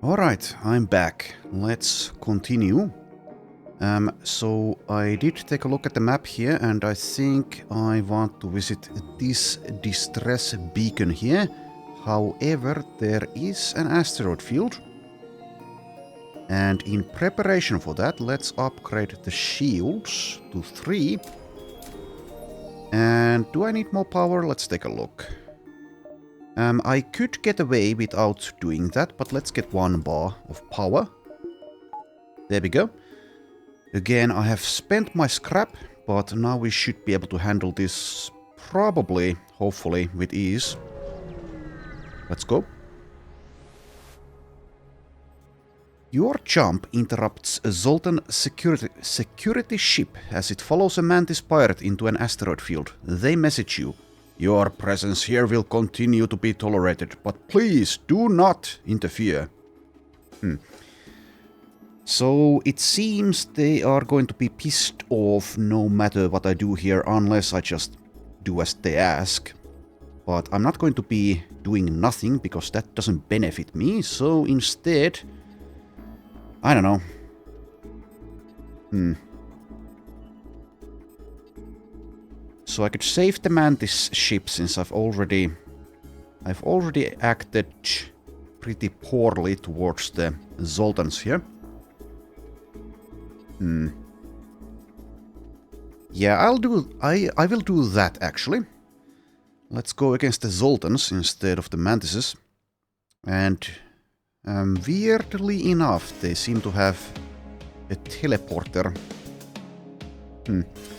Alright, I'm back. Let's continue. So I did take a look at the map here, and I think I want to visit this distress beacon here. However, there is an asteroid field. And in preparation for that, let's upgrade the shields to 3. And do I need more power? Let's take a look. I could get away without doing that, but let's get 1 bar of power. There we go. Again, I have spent my scrap, but now we should be able to handle this probably, hopefully, with ease. Let's go. Your jump interrupts a Zoltan security ship as it follows a Mantis pirate into an asteroid field. They message you. Your presence here will continue to be tolerated, but please do not interfere. So it seems they are going to be pissed off no matter what I do here, unless I just do as they ask. But I'm not going to be doing nothing, because that doesn't benefit me, so instead... I don't know. So I could save the Mantis ship, since I've already acted pretty poorly towards the Zoltans here. Yeah, I will do that actually. Let's go against the Zoltans instead of the Mantises. And weirdly enough, they seem to have a teleporter.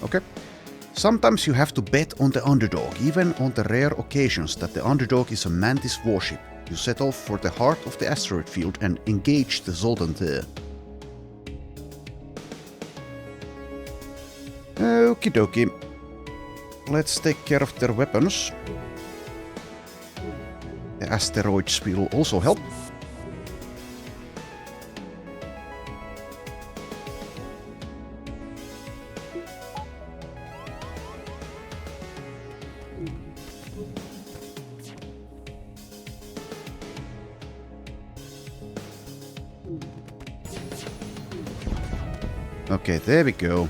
Okay. Sometimes you have to bet on the underdog, even on the rare occasions that the underdog is a Mantis warship. You set off for the heart of the asteroid field and engage the Zoltan there. Okie dokie. Let's take care of their weapons. The asteroids will also help. Okay, there we go.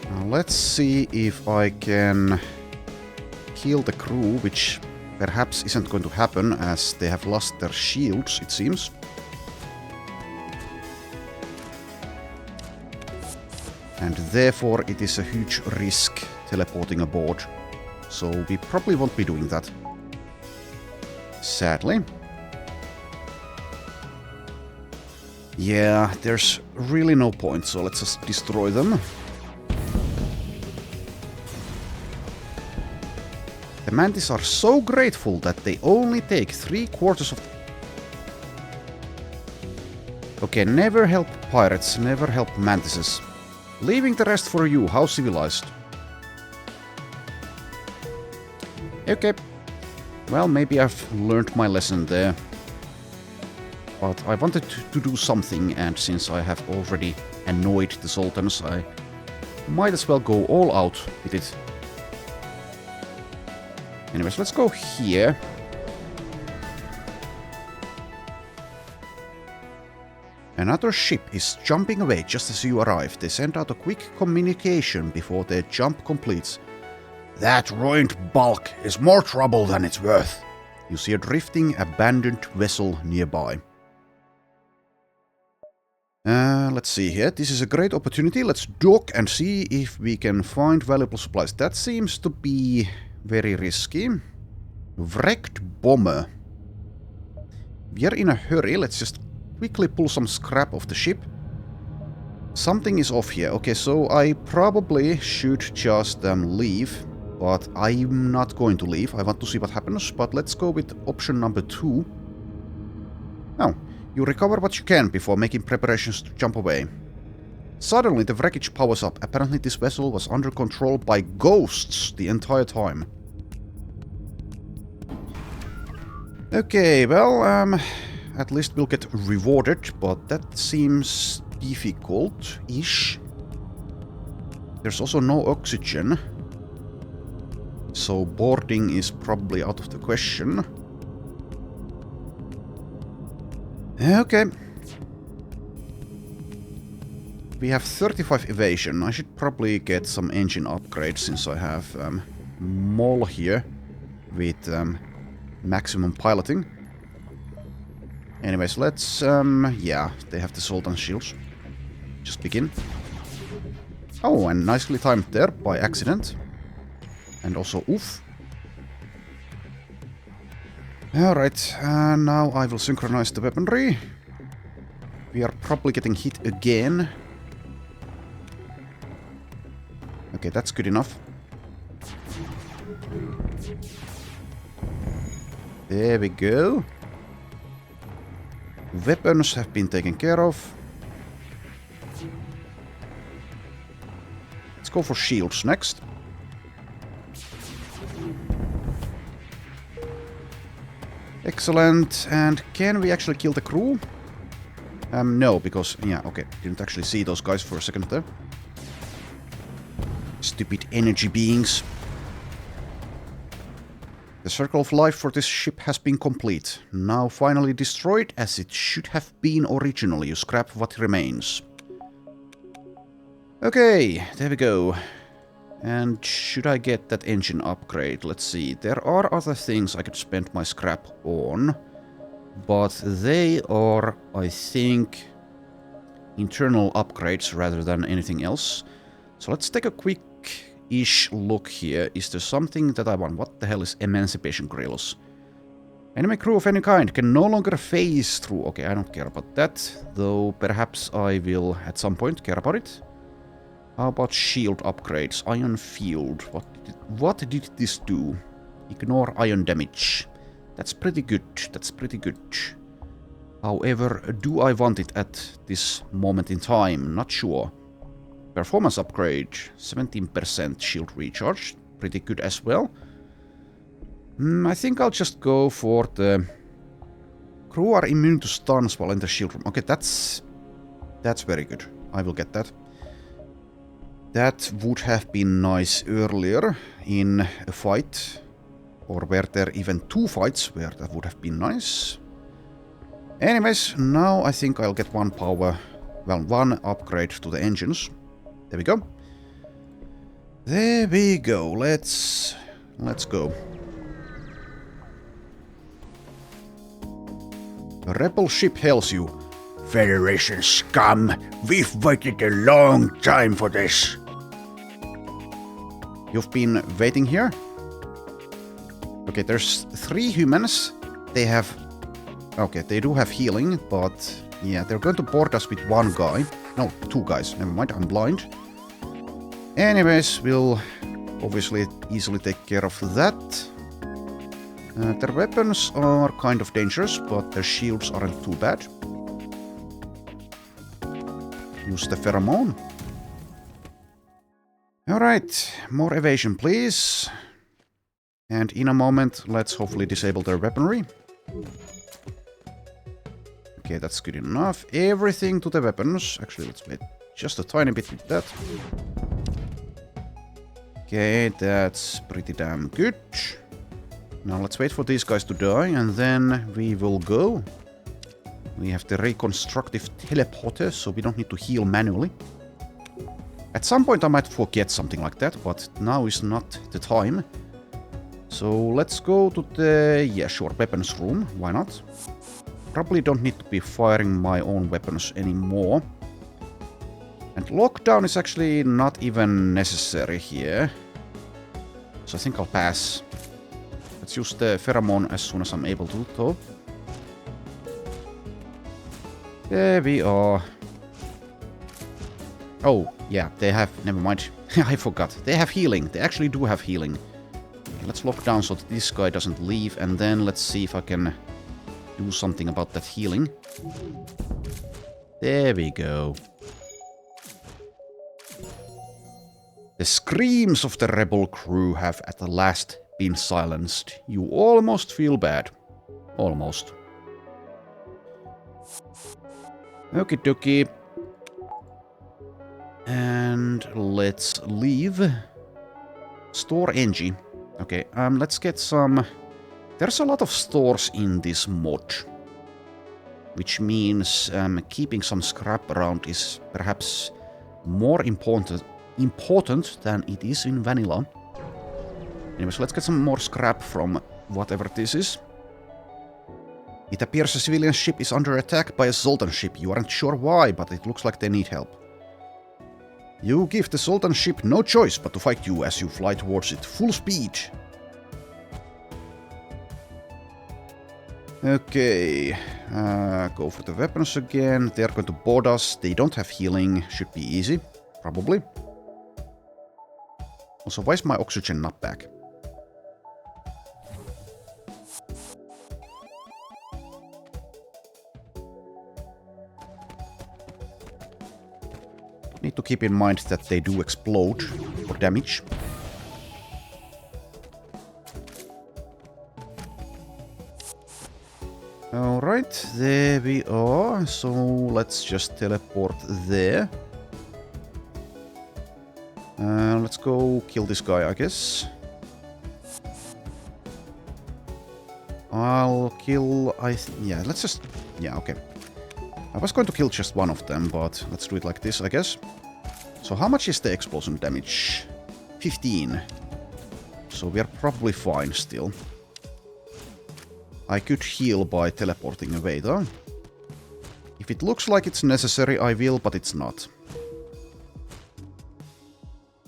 Now let's see if I can kill the crew, which perhaps isn't going to happen as they have lost their shields, it seems. And therefore it is a huge risk teleporting aboard. So we probably won't be doing that. Sadly. Yeah, there's really no point, so let's just destroy them. The Mantis are so grateful that they only take 3/4 of... Okay, never help pirates, never help Mantises. Leaving the rest for you, how civilized. Okay. Well, maybe I've learned my lesson there. But I wanted to do something, and since I have already annoyed the Zoltans, I might as well go all out with it. Anyways, let's go here. Another ship is jumping away just as you arrive. They send out a quick communication before their jump completes. That ruined bulk is more trouble than it's worth. You see a drifting, abandoned vessel nearby. Let's see here. This is a great opportunity. Let's dock and see if we can find valuable supplies. That seems to be very risky. Wrecked bomber. We are in a hurry. Let's just quickly pull some scrap off the ship. Something is off here. Okay, so I probably should just leave. But I'm not going to leave. I want to see what happens. But let's go with option number 2. Oh. You recover what you can before making preparations to jump away. Suddenly the wreckage powers up. Apparently this vessel was under control by ghosts the entire time. Okay, well, at least we'll get rewarded, but that seems difficult-ish. There's also no oxygen. So boarding is probably out of the question. Okay. We have 35 evasion. I should probably get some engine upgrades since I have Mole here with maximum piloting. Anyways, let's... yeah, they have the Sultan shields. Just begin. Oh, and nicely timed there by accident. And also oof. Alright, now I will synchronize the weaponry. We are probably getting hit again. Okay, that's good enough. There we go. Weapons have been taken care of. Let's go for shields next. Excellent. And can we actually kill the crew? No, because... yeah, okay. Didn't actually see those guys for a second there. Stupid energy beings. The circle of life for this ship has been complete. Now finally destroyed as it should have been originally. You scrap what remains. Okay, there we go. And should I get that engine upgrade? Let's see. There are other things I could spend my scrap on. But they are, I think, internal upgrades rather than anything else. So let's take a quick-ish look here. Is there something that I want? What the hell is Emancipation Grills? Enemy crew of any kind can no longer phase through. Okay, I don't care about that. Though perhaps I will at some point care about it. How about shield upgrades? Ion field. What did this do? Ignore ion damage. That's pretty good. That's pretty good. However, do I want it at this moment in time? Not sure. Performance upgrade. 17% shield recharge. Pretty good as well. I think I'll just go for the... Crew are immune to stuns while in the shield room. Okay, that's very good. I will get that. That would have been nice earlier in a fight. Or were there even 2 fights where that would have been nice. Anyways, now I think I'll get one upgrade to the engines. There we go. There we go. Let's go. A rebel ship hails you. Federation scum! We've waited a long time for this. You've been waiting here? Okay, there's 3 humans. They have... okay, they do have healing, but... yeah, they're going to board us with 1 guy. No, 2 guys. Never mind, I'm blind. Anyways, we'll obviously easily take care of that. Their weapons are kind of dangerous, but their shields aren't too bad. Use the pheromone. Alright, more evasion please. And in a moment, let's hopefully disable their weaponry. Okay, that's good enough. Everything to the weapons. Actually, let's wait just a tiny bit with that. Okay, that's pretty damn good. Now let's wait for these guys to die, and then we will go. We have the reconstructive teleporter, so we don't need to heal manually. At some point I might forget something like that, but now is not the time. So let's go to the, yeah sure, weapons room, why not? Probably don't need to be firing my own weapons anymore. And lockdown is actually not even necessary here. So I think I'll pass. Let's use the pheromone as soon as I'm able to, though. There we are. Oh, yeah, they have... never mind. I forgot. They have healing. They actually do have healing. Okay, let's lock down so that this guy doesn't leave, and then let's see if I can do something about that healing. There we go. The screams of the rebel crew have at last been silenced. You almost feel bad. Almost. Okie dokie. And let's leave. Store Engie. Okay, let's get some... There's a lot of stores in this mod. which means keeping some scrap around is perhaps more important than it is in vanilla. Anyways, let's get some more scrap from whatever this is. It appears a civilian ship is under attack by a Sultan ship. You aren't sure why, but it looks like they need help. You give the Sultan ship no choice but to fight you as you fly towards it, full speed. Okay, go for the weapons again. They're going to board us. They don't have healing. Should be easy, probably. Also, why is my oxygen not back? Need to keep in mind that they do explode for damage. Alright, there we are. So let's just teleport there. Let's go kill this guy, I guess. I'll kill... yeah, let's just... yeah, okay. I was going to kill just one of them, but let's do it like this, I guess. So how much is the explosion damage? 15. So we are probably fine still. I could heal by teleporting away, though. If it looks like it's necessary, I will, but it's not.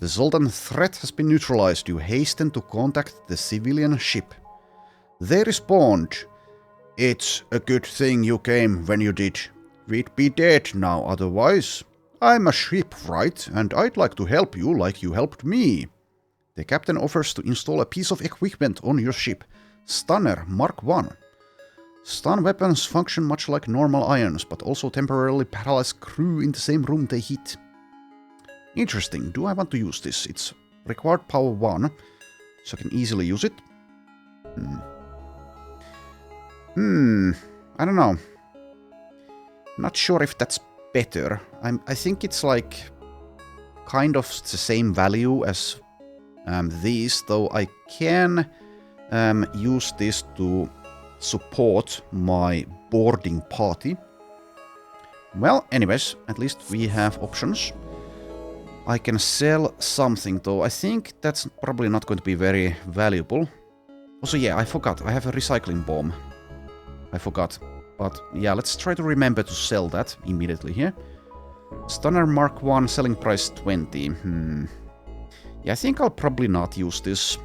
The Zoltan threat has been neutralized. You hasten to contact the civilian ship. They respond, "It's a good thing you came when you did. We'd be dead now otherwise. I'm a shipwright, and I'd like to help you like you helped me." The captain offers to install a piece of equipment on your ship. Stunner Mark 1. Stun weapons function much like normal irons, but also temporarily paralyze crew in the same room they hit. Interesting. Do I want to use this? It's required power 1, so I can easily use it. I don't know. Not sure if that's better. I think it's like kind of the same value as these, though I can use this to support my boarding party. Well, anyways, at least we have options. I can sell something, though. I think that's probably not going to be very valuable. Also, yeah, I forgot. I have a recycling bomb. I forgot. But yeah, let's try to remember to sell that immediately here. Stunner Mark 1, selling price 20. Yeah, I think I'll probably not use this.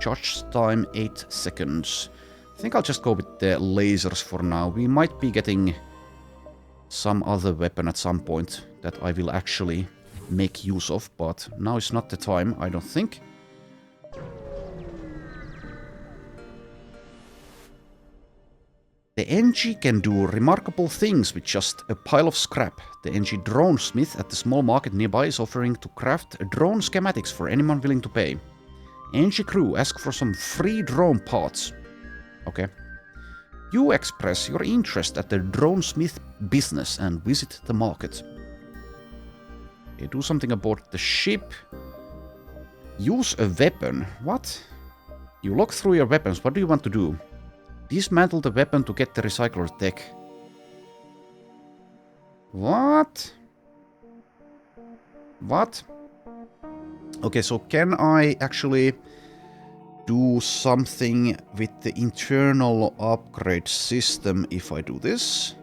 Charge time 8 seconds. I think I'll just go with the lasers for now. We might be getting some other weapon at some point that I will actually make use of, but now is not the time, I don't think. The NG can do remarkable things with just a pile of scrap. The NG drone smith at the small market nearby is offering to craft drone schematics for anyone willing to pay. NG crew ask for some free drone parts. Okay. You express your interest at the drone smith business and visit the market. Okay, do something aboard the ship. Use a weapon. What? You look through your weapons. What do you want to do? Dismantle the weapon to get the recycler tech. What? What? Okay, so can I actually do something with the internal upgrade system if I do this?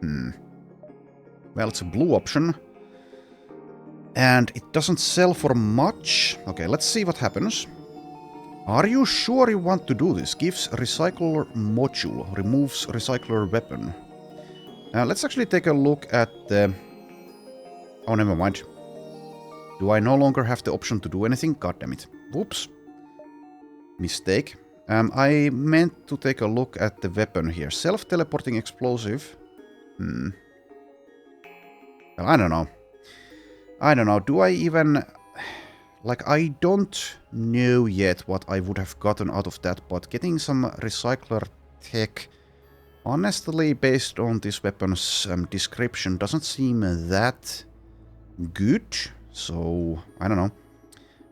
Well, it's a blue option. And it doesn't sell for much. Okay, let's see what happens. Are you sure you want to do this? Gives recycler module. Removes recycler weapon. Let's actually take a look at the... Oh, never mind. Do I no longer have the option to do anything? God damn it. Whoops. Mistake. I meant to take a look at the weapon here. Self-teleporting explosive. Well, I don't know. I don't know. Do I even... Like, I don't know yet what I would have gotten out of that, but getting some recycler tech, honestly, based on this weapon's description, doesn't seem that good. So, I don't know.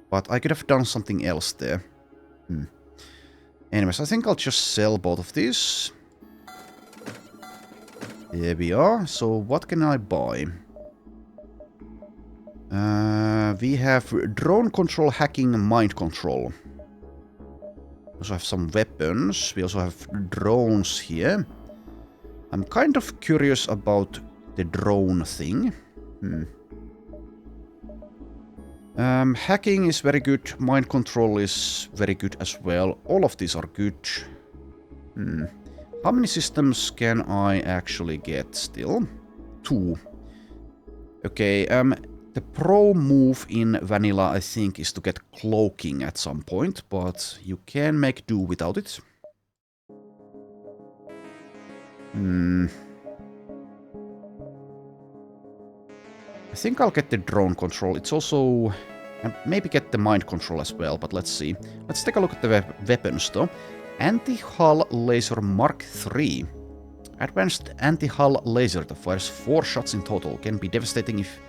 But I could have done something else there. Anyways, I think I'll just sell both of these. There we are. So what can I buy? We have drone control, hacking, mind control. We also have some weapons. We also have drones here. I'm kind of curious about the drone thing. Hacking is very good. Mind control is very good as well. All of these are good. How many systems can I actually get still? 2. Okay, the pro move in vanilla, I think, is to get cloaking at some point, but you can make do without it. I think I'll get the drone control. It's also... and maybe get the mind control as well, but let's see. Let's take a look at the weapons though. Anti-hull laser Mark III. Advanced anti-hull laser that fires 4 shots in total. Can be devastating if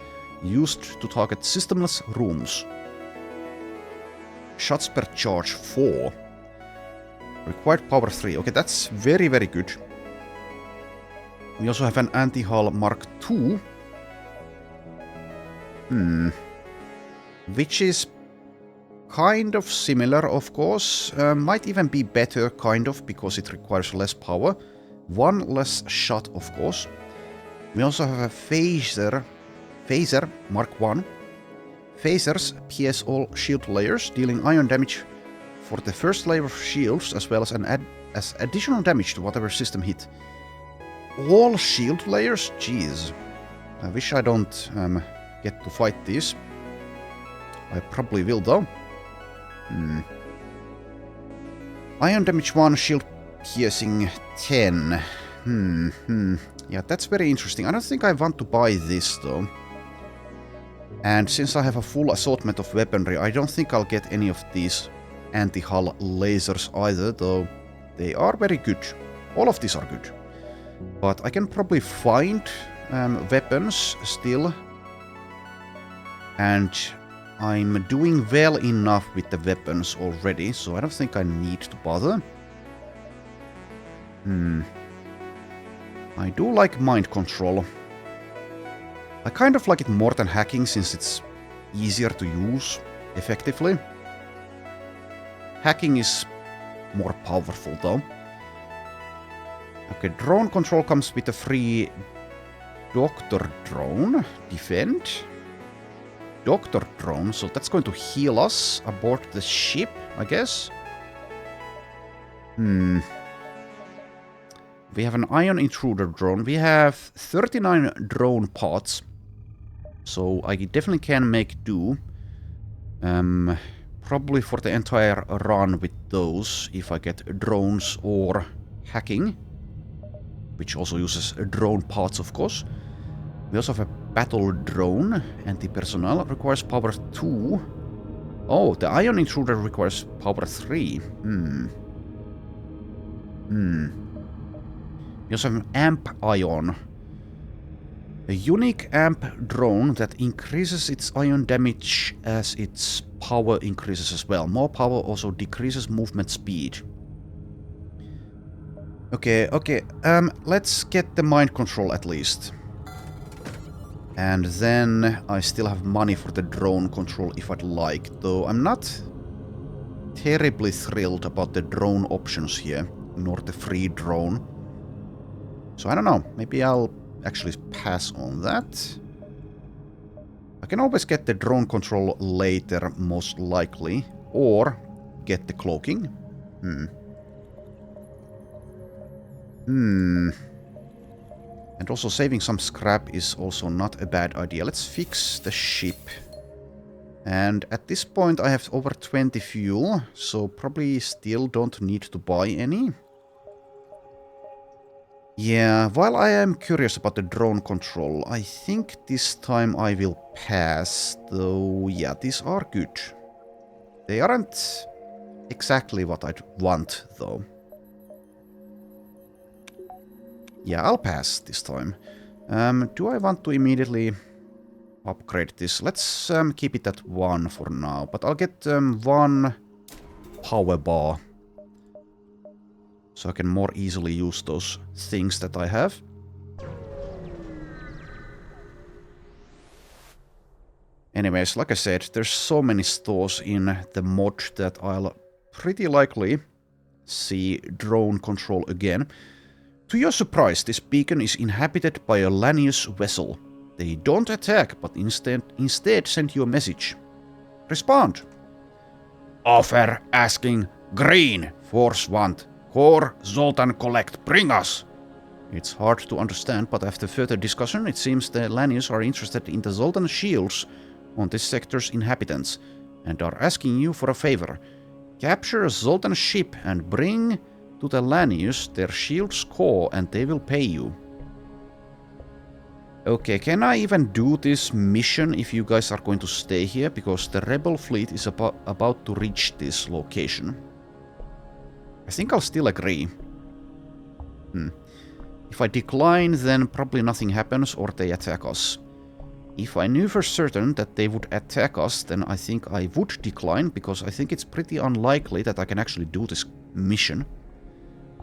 used to target systemless rooms. Shots per charge 4. Required power 3. Okay, that's very, very good. We also have an anti-hull Mark II. Which is kind of similar, of course. Might even be better, kind of, because it requires less power. 1 less shot, of course. We also have a phaser Mark I. Phasers pierce all shield layers, dealing ion damage for the first layer of shields, as well as as additional damage to whatever system hit. All shield layers? Jeez. I wish I don't get to fight these. I probably will though. Ion damage 1, shield piercing 10. Yeah, that's very interesting. I don't think I want to buy this though. And since I have a full assortment of weaponry, I don't think I'll get any of these anti-hull lasers either, though they are very good. All of these are good. But I can probably find weapons still. And I'm doing well enough with the weapons already, so I don't think I need to bother. I do like mind control. I kind of like it more than hacking since it's easier to use effectively. Hacking is more powerful though. Okay, drone control comes with a free doctor drone. Defend. Doctor drone, so that's going to heal us aboard the ship, I guess. We have an ion intruder drone. We have 39 drone pods. So I definitely can make do. Probably for the entire run with those, if I get drones or hacking. Which also uses drone parts, of course. We also have a battle drone. Anti-personnel requires power 2. Oh, the ion intruder requires power 3. We also have an amp ion. A unique amp drone that increases its ion damage as its power increases as well. More power also decreases movement speed. Okay. Let's get the mind control at least. And then I still have money for the drone control if I'd like, though I'm not terribly thrilled about the drone options here, nor the free drone. So I don't know, maybe I'll actually pass on that. I can always get the drone control later, most likely, or get the cloaking. And also saving some scrap is also not a bad idea. Let's fix the ship. And at this point I have over 20 fuel, so probably still don't need to buy any. Yeah, while I am curious about the drone control, I think this time I will pass, though yeah, these are good. They aren't exactly what I'd want, though. Yeah, I'll pass this time. Do I want to immediately upgrade this? Let's keep it at 1 for now, but I'll get 1 power bar. So I can more easily use those things that I have. Anyways, like I said, there's so many stores in the mod that I'll pretty likely see drone control again. To your surprise, this beacon is inhabited by a Lanius vessel. They don't attack, but instead send you a message. Respond. Offer asking green, force want, core Zoltan collect, bring us. It's hard to understand, but after further discussion, it seems the Lanius are interested in the Zoltan shields on this sector's inhabitants, and are asking you for a favor. Capture a Zoltan ship and bring to the Lanius their shield's core, and they will pay you. Okay, can I even do this mission if you guys are going to stay here? Because the rebel fleet is about to reach this location. I think I'll still agree. If I decline, then probably nothing happens or they attack us. If I knew for certain that they would attack us, then I think I would decline, because I think it's pretty unlikely that I can actually do this mission.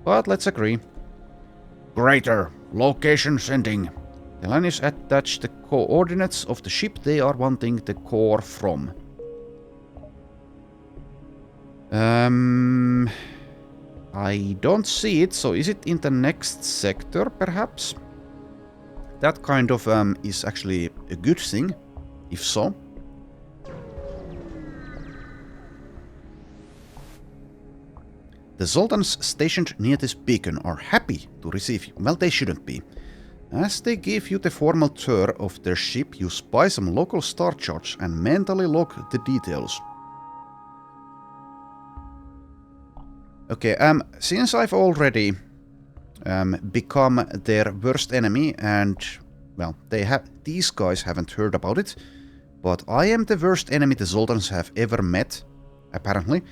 But let's agree. Greater. Location sending. The Lanius attach the coordinates of the ship they are wanting the core from. I don't see it, so is it in the next sector, perhaps? That kind of is actually a good thing, if so. The Zoltans stationed near this beacon are happy to receive you. Well, they shouldn't be. As they give you the formal tour of their ship, you spy some local star charts and mentally log the details. Okay, since I've already become their worst enemy, and, well, these guys haven't heard about it, but I am the worst enemy the Zoltans have ever met, apparently.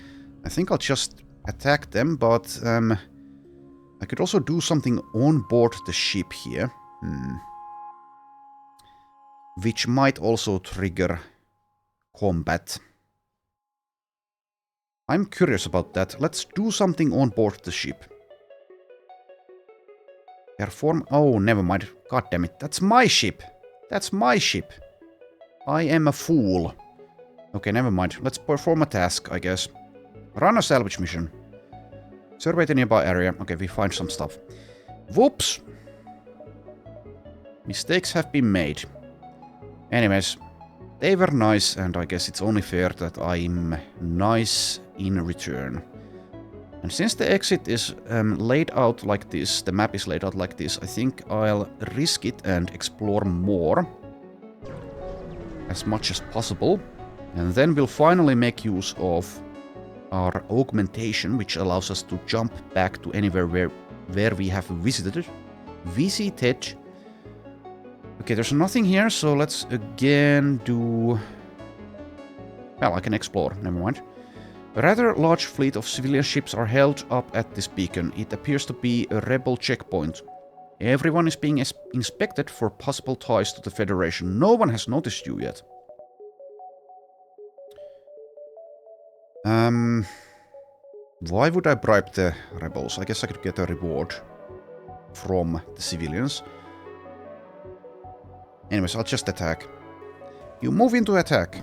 I think I'll just attack them, but I could also do something on board the ship here. Which might also trigger combat. I'm curious about that. Let's do something on board the ship. Perform... Oh, never mind. God damn it. That's my ship. That's my ship. I am a fool. Okay, never mind. Let's perform a task, I guess. Run a salvage mission. Survey the nearby area. Okay, we find some stuff. Whoops! Mistakes have been made. Anyways, they were nice, and I guess it's only fair that I'm nice in return. And since the exit is laid out like this, the map is laid out like this, I think I'll risk it and explore more. As much as possible. And then we'll finally make use of our augmentation, which allows us to jump back to anywhere where we have visited. Okay, there's nothing here, so let's again do... Well, I can explore, never mind. A rather large fleet of civilian ships are held up at this beacon. It appears to be a rebel checkpoint. Everyone is being inspected for possible ties to the Federation. No one has noticed you yet. Why would I bribe the rebels? I guess I could get a reward from the civilians. Anyways, I'll just attack. You move into attack.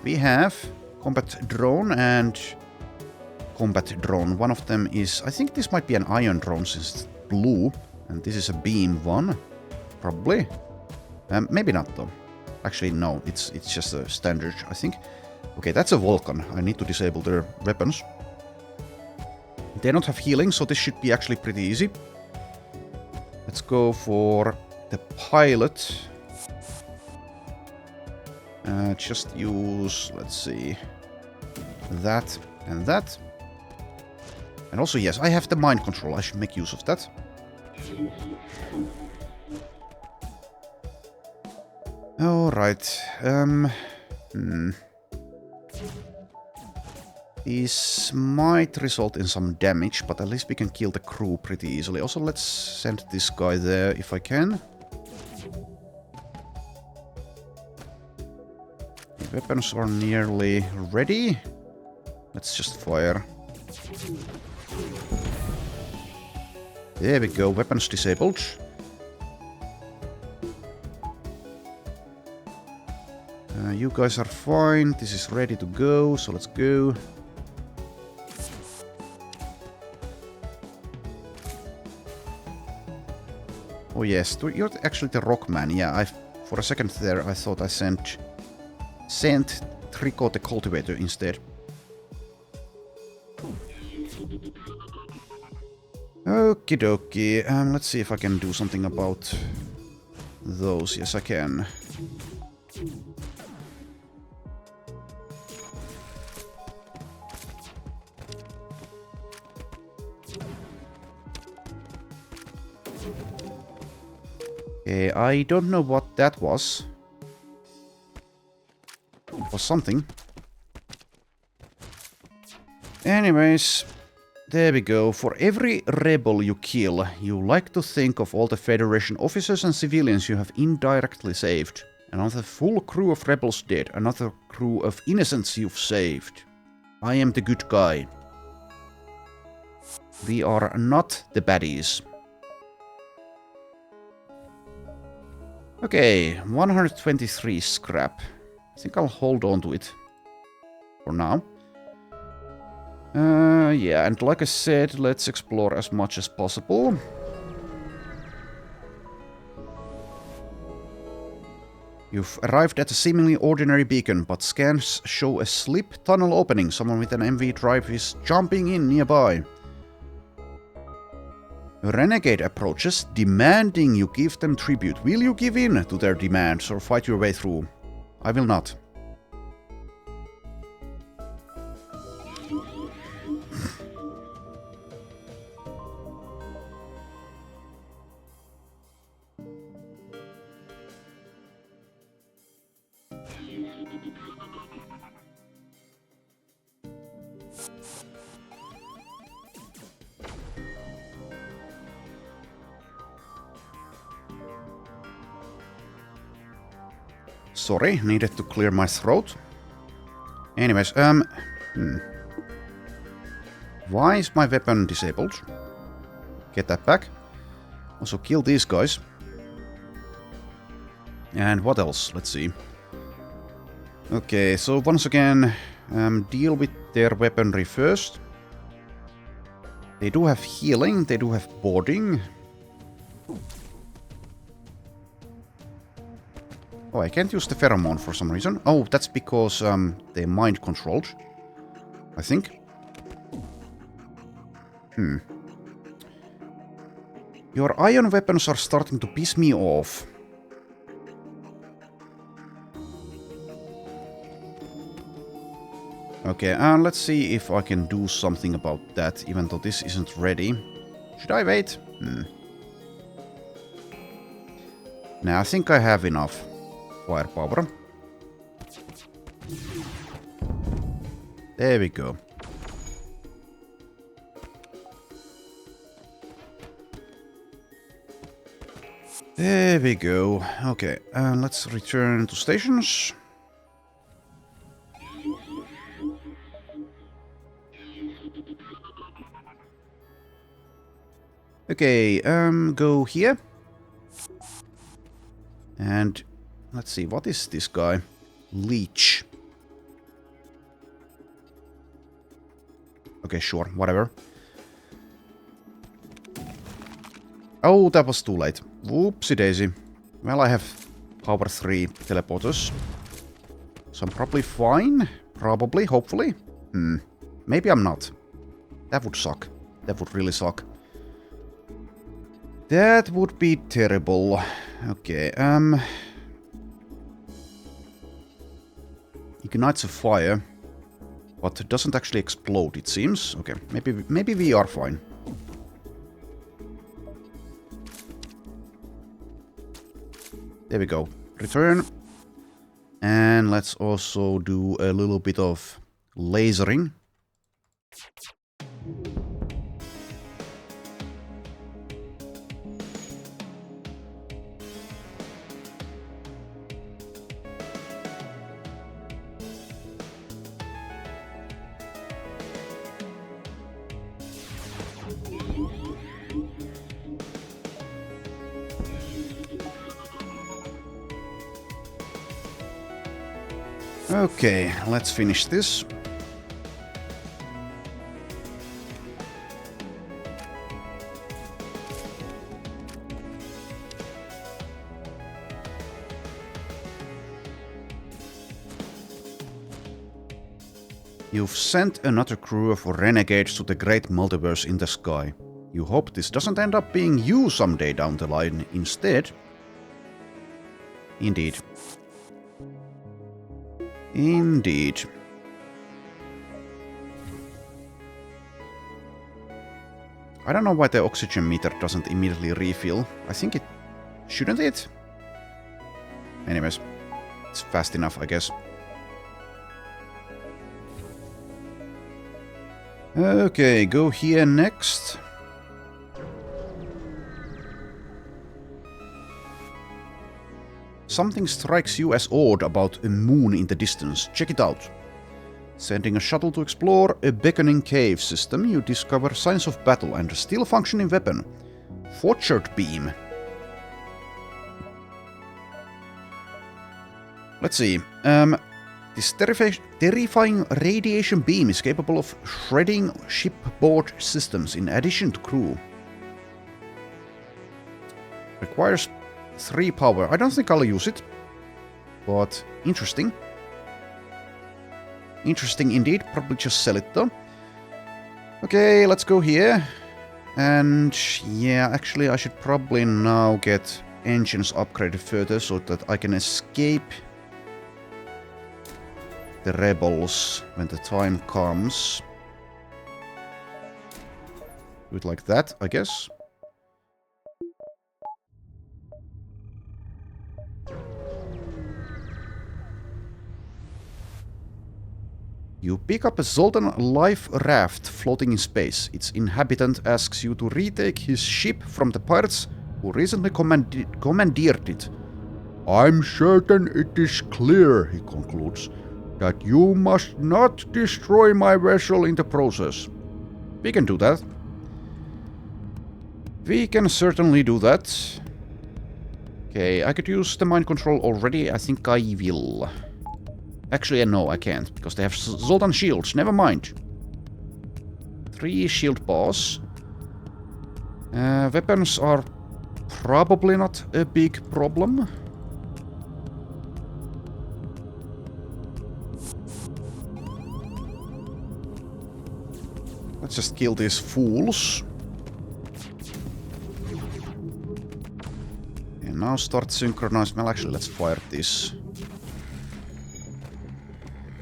We have combat drone and combat drone. One of them is... I think this might be an iron drone since it's blue. And this is a beam one. Probably. Maybe not though. Actually, no. It's just a standard, I think. Okay, that's a Vulcan. I need to disable their weapons. They don't have healing, so this should be actually pretty easy. Let's go for the pilot. Just use, let's see, that and that. And also, yes, I have the mind control. I should make use of that. Alright. This might result in some damage, but at least we can kill the crew pretty easily. Also, let's send this guy there if I can. The weapons are nearly ready. Let's just fire. There we go, weapons disabled. guys are fine. This is ready to go, so let's go. Oh yes, you're actually the Rockman. Yeah, for a second there I thought I sent Trico the Cultivator instead. Okie dokie. Let's see if I can do something about those. Yes, I can. Okay, I don't know what that was. It was something. Anyways, there we go. For every rebel you kill, you like to think of all the Federation officers and civilians you have indirectly saved. Another full crew of rebels dead, another crew of innocents you've saved. I am the good guy. We are not the baddies. Okay, 123 scrap. I think I'll hold on to it for now. Yeah, and like I said, let's explore as much as possible. You've arrived at a seemingly ordinary beacon, but scans show a slip tunnel opening. Someone with an MV drive is jumping in nearby. A renegade approaches, demanding you give them tribute. Will you give in to their demands or fight your way through? I will not. Sorry, needed to clear my throat. Anyways, Why is my weapon disabled? Get that back. Also kill these guys. And what else? Let's see. Okay, so once again, deal with their weaponry first. They do have healing, they do have boarding. Oh, I can't use the pheromone for some reason. Oh, that's because they're mind controlled, I think. Your ion weapons are starting to piss me off. Okay, let's see if I can do something about that, even though this isn't ready. Should I wait? Nah, I think I have enough firepower. There we go. There we go. Okay, let's return to stations. Okay, go here. And let's see, what is this guy? Leech. Okay, sure, whatever. Oh, that was too late. Whoopsie daisy. Well, I have power 3 teleporters. So I'm probably fine. Probably, hopefully. Maybe I'm not. That would suck. That would really suck. That would be terrible. Okay, ignites a fire, but it doesn't actually explode, it seems. Okay, maybe we are fine. There we go. Return. And let's also do a little bit of lasering. Okay, let's finish this. You've sent another crew of renegades to the great multiverse in the sky. You hope this doesn't end up being you someday down the line instead. Indeed. Indeed. I don't know why the oxygen meter doesn't immediately refill. I think it... shouldn't it? Anyways, it's fast enough, I guess. Okay, go here next. Something strikes you as odd about a moon in the distance. Check it out. Sending a shuttle to explore a beckoning cave system, you discover signs of battle and a still functioning weapon. Fortune beam. Let's see. This terrifying radiation beam is capable of shredding shipboard systems in addition to crew. Requires 3 power. I don't think I'll use it, but interesting. Interesting indeed. Probably just sell it though. Okay, let's go here. And yeah, actually I should probably now get engines upgraded further so that I can escape the rebels when the time comes. Do it like that, I guess. You pick up a Zoltan life raft floating in space. Its inhabitant asks you to retake his ship from the pirates who recently commandeered it. I'm certain it is clear, he concludes, that you must not destroy my vessel in the process. We can do that. We can certainly do that. Okay, I could use the mind control already. I think I will. Actually, no, I can't, because they have Zoltan shields. Never mind. 3 shield bars. Weapons are probably not a big problem. Let's just kill these fools. And now start synchronize. Well, actually, let's fire this.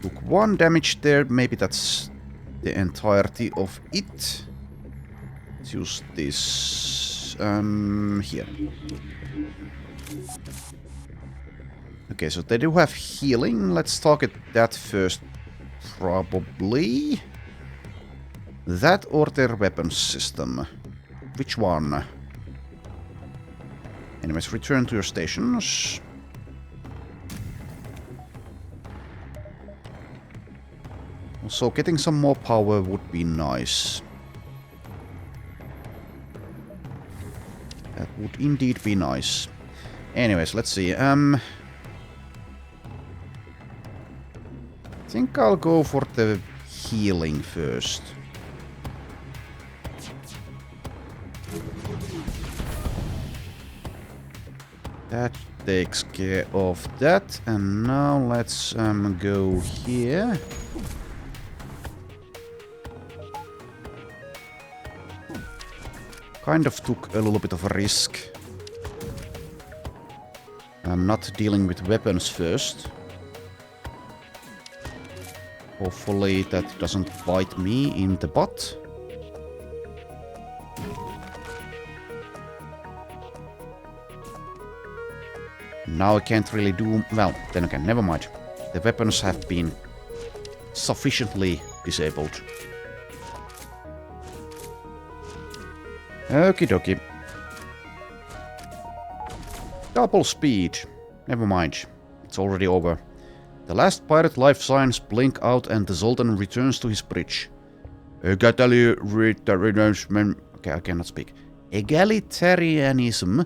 Took 1 damage there. Maybe that's the entirety of it. Let's use this here. Okay, so they do have healing. Let's target that first, probably. That or their weapons system. Which one? Anyways, return to your stations. Also, getting some more power would be nice. That would indeed be nice. Anyways, let's see. I think I'll go for the healing first. That takes care of that. And now let's go here. Kind of took a little bit of a risk. I'm not dealing with weapons first. Hopefully that doesn't bite me in the butt. Now I can't really do... well, then again, never mind. The weapons have been sufficiently disabled. Okie dokie. Double speed. Never mind. It's already over. The last pirate life signs blink out and the Zoltan returns to his bridge. Okay, I cannot speak. Egalitarianism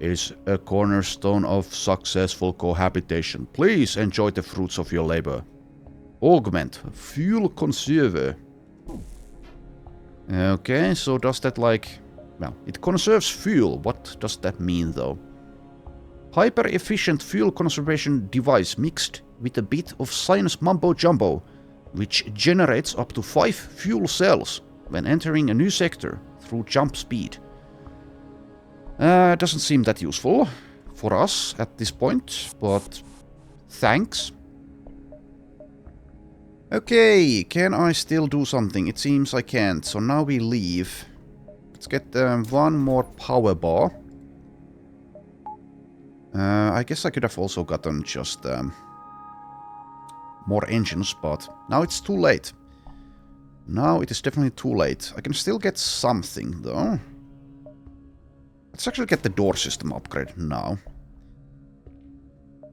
is a cornerstone of successful cohabitation. Please enjoy the fruits of your labor. Augment. Fuel conserver. Okay, so does that like... Well, it conserves fuel. What does that mean though? Hyper-efficient fuel conservation device mixed with a bit of science mumbo-jumbo, which generates up to 5 fuel cells when entering a new sector through jump speed. Doesn't seem that useful for us at this point, but thanks. Okay, can I still do something? It seems I can't, so now we leave. Let's get one more power bar. I guess I could have also gotten just more engines, but now it's too late. Now it is definitely too late. I can still get something, though. Let's actually get the door system upgrade now.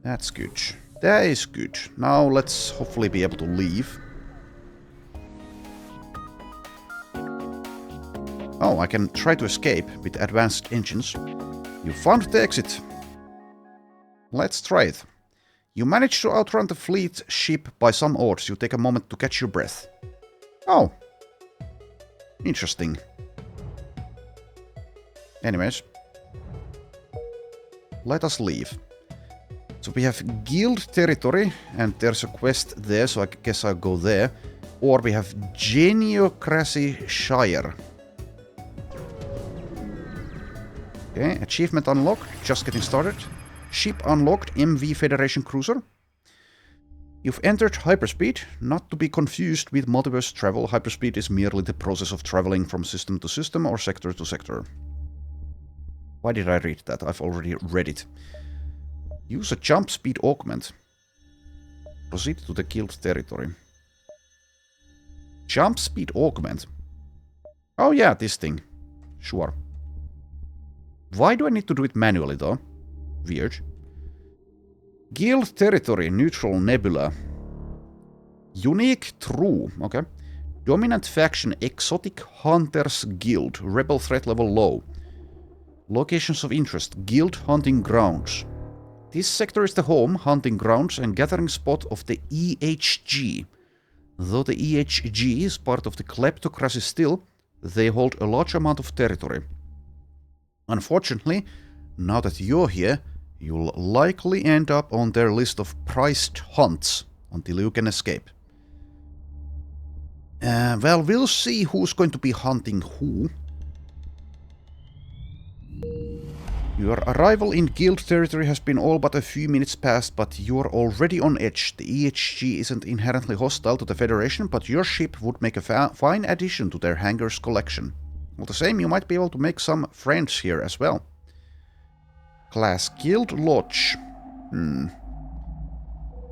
That's good. That is good. Now let's hopefully be able to leave. Oh, I can try to escape with advanced engines. You found the exit. Let's try it. You manage to outrun the fleet ship by some odds. You take a moment to catch your breath. Oh. Interesting. Anyways. Let us leave. So we have guild territory, and there's a quest there, so I guess I'll go there. Or we have Geniocracy Shire. Okay, achievement unlocked, just getting started. Ship unlocked, MV Federation Cruiser. You've entered hyperspeed, not to be confused with multiverse travel. Hyperspeed is merely the process of traveling from system to system or sector to sector. Why did I read that? I've already read it. Use a jump speed augment. Proceed to the guild territory. Jump speed augment. Oh yeah, this thing. Sure. Why do I need to do it manually though? Weird. Guild territory, neutral nebula. Unique true. Okay. Dominant faction, exotic hunters guild. Rebel threat level low. Locations of interest, guild hunting grounds. This sector is the home, hunting grounds, and gathering spot of the EHG. Though the EHG is part of the kleptocracy still, they hold a large amount of territory. Unfortunately, now that you're here, you'll likely end up on their list of prized hunts until you can escape. Well, we'll see who's going to be hunting who. Your arrival in guild territory has been all but a few minutes past, but you're already on edge. The EHG isn't inherently hostile to the Federation, but your ship would make a fine addition to their hangars collection. All the same, you might be able to make some friends here as well. Class Guild Lodge.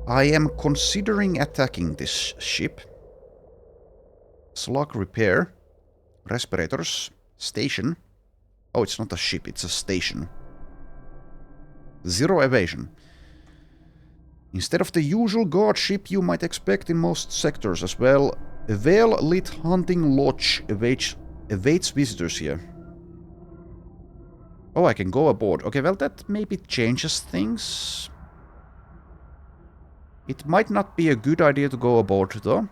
I am considering attacking this ship. Slug repair. Respirators. Station. Oh, it's not a ship, it's a station. 0 evasion. Instead of the usual guard ship you might expect in most sectors as well, a well-lit hunting lodge awaits visitors here. Oh, I can go aboard. Okay, well that maybe changes things. It might not be a good idea to go aboard though.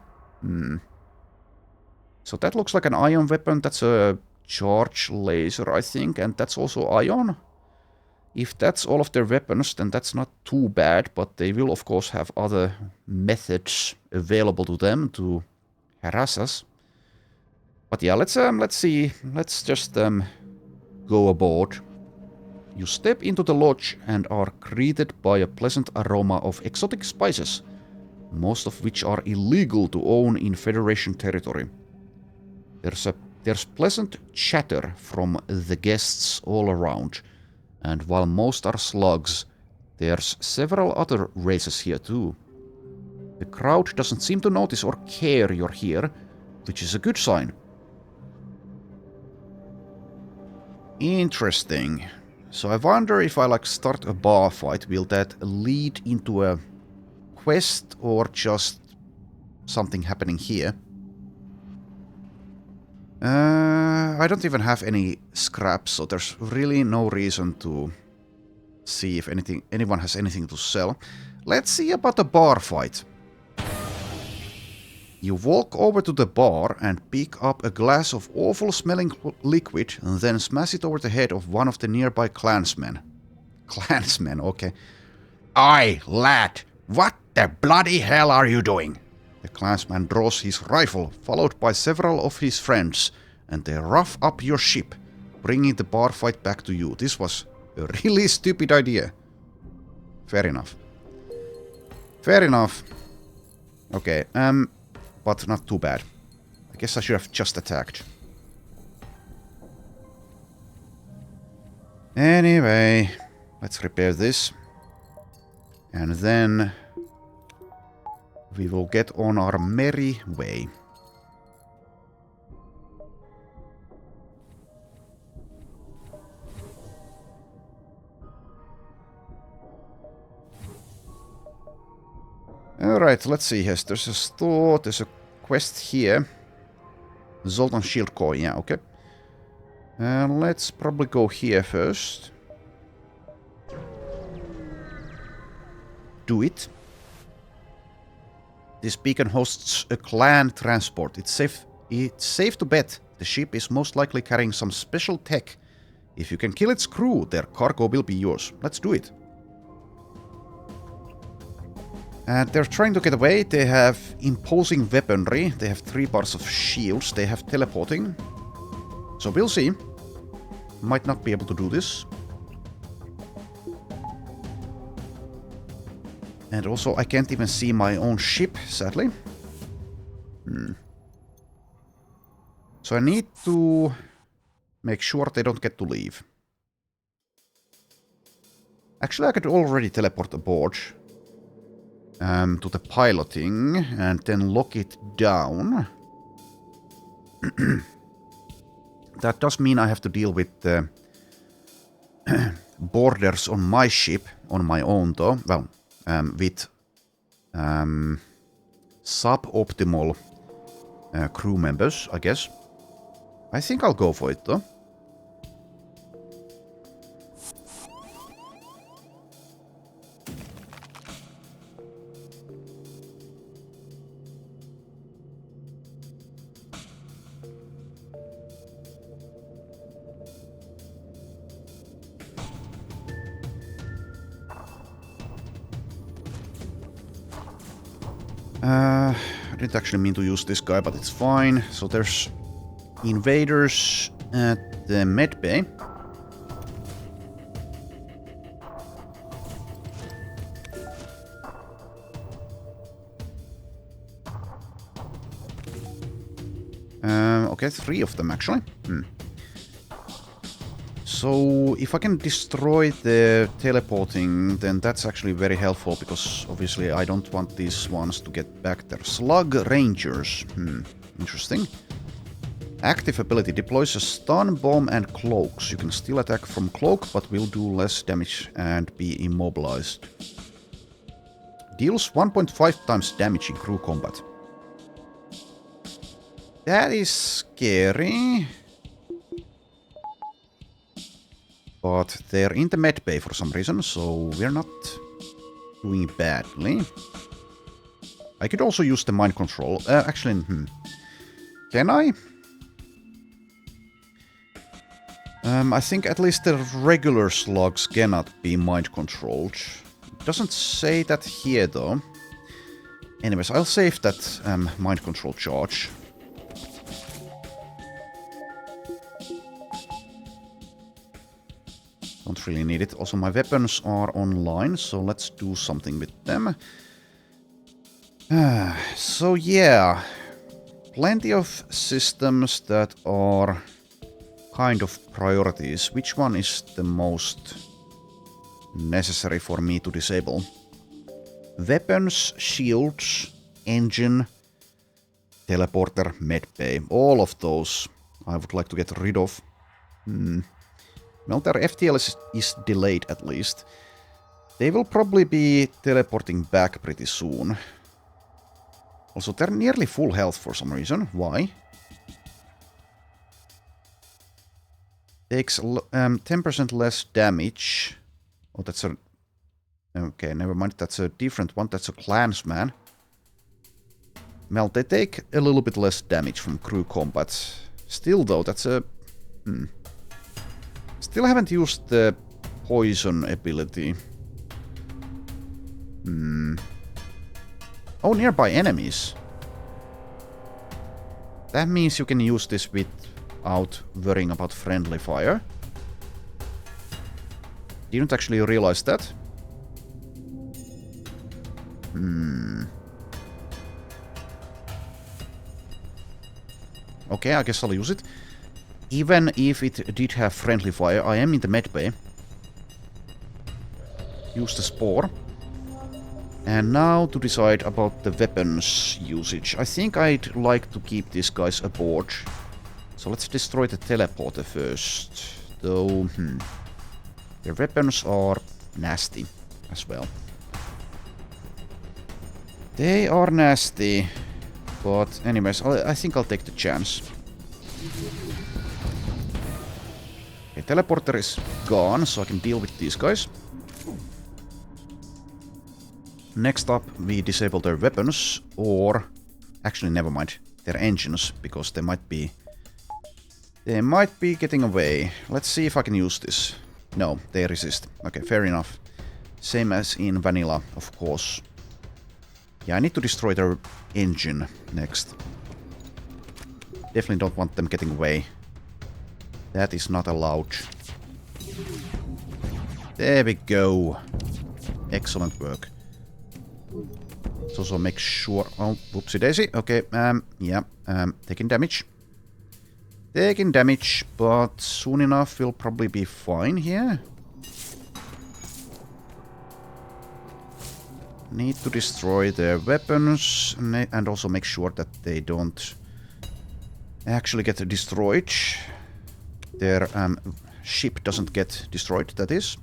So that looks like an ion weapon. That's a charge laser, I think, and that's also ion. If that's all of their weapons, then that's not too bad, but they will of course have other methods available to them to harass us. But yeah, let's see. Let's just go aboard. You step into the lodge and are greeted by a pleasant aroma of exotic spices, most of which are illegal to own in Federation territory. There's pleasant chatter from the guests all around, and while most are slugs, there's several other races here too. The crowd doesn't seem to notice or care you're here, which is a good sign. Interesting. So I wonder if I like start a bar fight, will that lead into a quest or just something happening here? I don't even have any scraps, so there's really no reason to See if anyone has anything to sell. Let's see about the bar fight. You walk over to the bar and pick up a glass of awful smelling liquid and then smash it over the head of one of the nearby clansmen. Clansmen, okay. Aye, lad, what the bloody hell are you doing? The clansman draws his rifle, followed by several of his friends, and they rough up your ship, bringing the bar fight back to you. This was a really stupid idea. Fair enough. Fair enough. Okay, but not too bad. I guess I should have just attacked. Anyway, let's repair this. And then we will get on our merry way. Alright, let's see. Yes, there's a store, there's a quest here. Zoltan Shield Core, yeah, okay. Let's probably go here first. Do it. This beacon hosts a clan transport. It's safe to bet the ship is most likely carrying some special tech. If you can kill its crew, their cargo will be yours. Let's do it. And they're trying to get away. They have imposing weaponry. They have 3 bars of shields. They have teleporting. So we'll see. Might not be able to do this. And also, I can't even see my own ship, sadly. So I need to make sure they don't get to leave. Actually, I could already teleport aboard. To the piloting and then lock it down. That does mean I have to deal with the borders on my ship on my own though. Well, with suboptimal crew members, I guess. I think I'll go for it though. I didn't actually mean to use this guy, but it's fine. So there's invaders at the med bay. Okay, 3 of them actually. So if I can destroy the teleporting, then that's actually very helpful, because obviously I don't want these ones to get back there. Slug Rangers. Interesting. Active ability deploys a stun, bomb, and cloaks. You can still attack from cloak, but will do less damage and be immobilized. Deals 1.5 times damage in crew combat. That is scary. But they're in the med bay for some reason, so we're not doing badly. I could also use the mind control. Actually, can I? I think at least the regular slugs cannot be mind controlled. It doesn't say that here though. Anyways, I'll save that mind control charge. Don't really need it. Also, my weapons are online, so let's do something with them. So yeah, plenty of systems that are kind of priorities. Which one is the most necessary for me to disable? Weapons, shields, engine, teleporter, medbay. All of those I would like to get rid of. Well, their FTL is delayed at least. They will probably be teleporting back pretty soon. Also, they're nearly full health for some reason. Why? Takes 10% less damage Oh, that's a... Okay, never mind. That's a different one. That's a clansman. Well, they take a little bit less damage from crew combat. Still, though, that's a... Still haven't used the poison ability. Oh, nearby enemies. That means you can use this without worrying about friendly fire. Didn't actually realize that. Okay, I guess I'll use it. Even if it did have friendly fire, I am in the med bay. Use the spore. And now to decide about the weapons usage. I think I'd like to keep these guys aboard. So let's destroy the teleporter first. Though, their weapons are nasty as well. They are nasty. But anyways, I think I'll take the chance. Okay, teleporter is gone, so I can deal with these guys. Next up, we disable their weapons, or... Actually, never mind. Their engines, because they might be... They might be getting away. Let's see if I can use this. No, they resist. Okay, fair enough. Same as in vanilla, of course. Yeah, I need to destroy their engine next. Definitely don't want them getting away. That is not allowed. There we go. Excellent work. Let's also make sure... Oh, whoopsie daisy. Okay, yeah, taking damage. Taking damage, but soon enough we'll probably be fine here. Need to destroy their weapons and also make sure that they don't actually get destroyed. Their ship doesn't get destroyed, that is.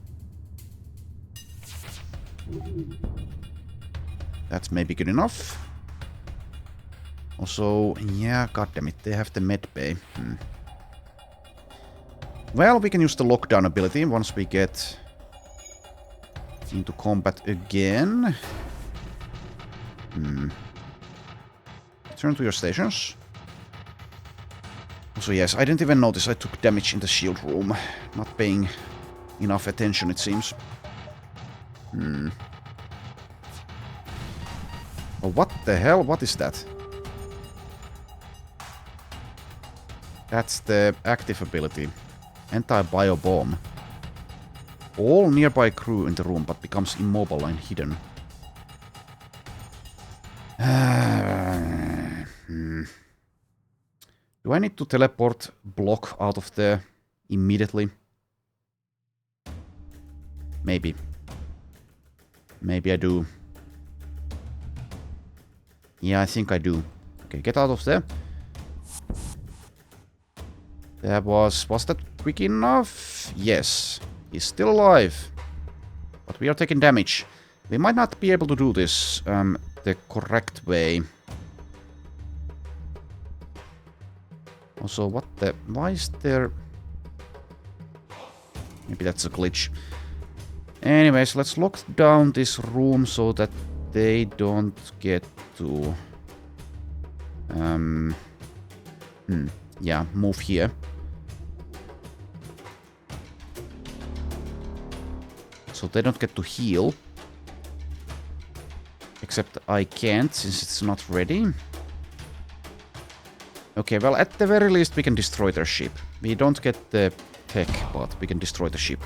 That's maybe good enough. Also, yeah, goddammit, they have the med bay. Well, we can use the lockdown ability once we get into combat again. Turn to your stations. So yes, I didn't even notice I took damage in the shield room. Not paying enough attention, it seems. Oh, what the hell? What is that? That's the active ability. Anti-bio bomb. All nearby crew in the room, but becomes immobile and hidden. Do I need to teleport block out of there immediately? Maybe. Maybe I do. Yeah, I think I do. Okay, get out of there. That was that quick enough? Yes. He's still alive. But we are taking damage. We might not be able to do this the correct way. Also, what the... Why is there... Maybe that's a glitch. Anyways, let's lock down this room so that they don't get to... yeah, move here. So they don't get to heal. Except I can't, since it's not ready. Okay, well, at the very least we can destroy their ship. We don't get the tech, but we can destroy the ship.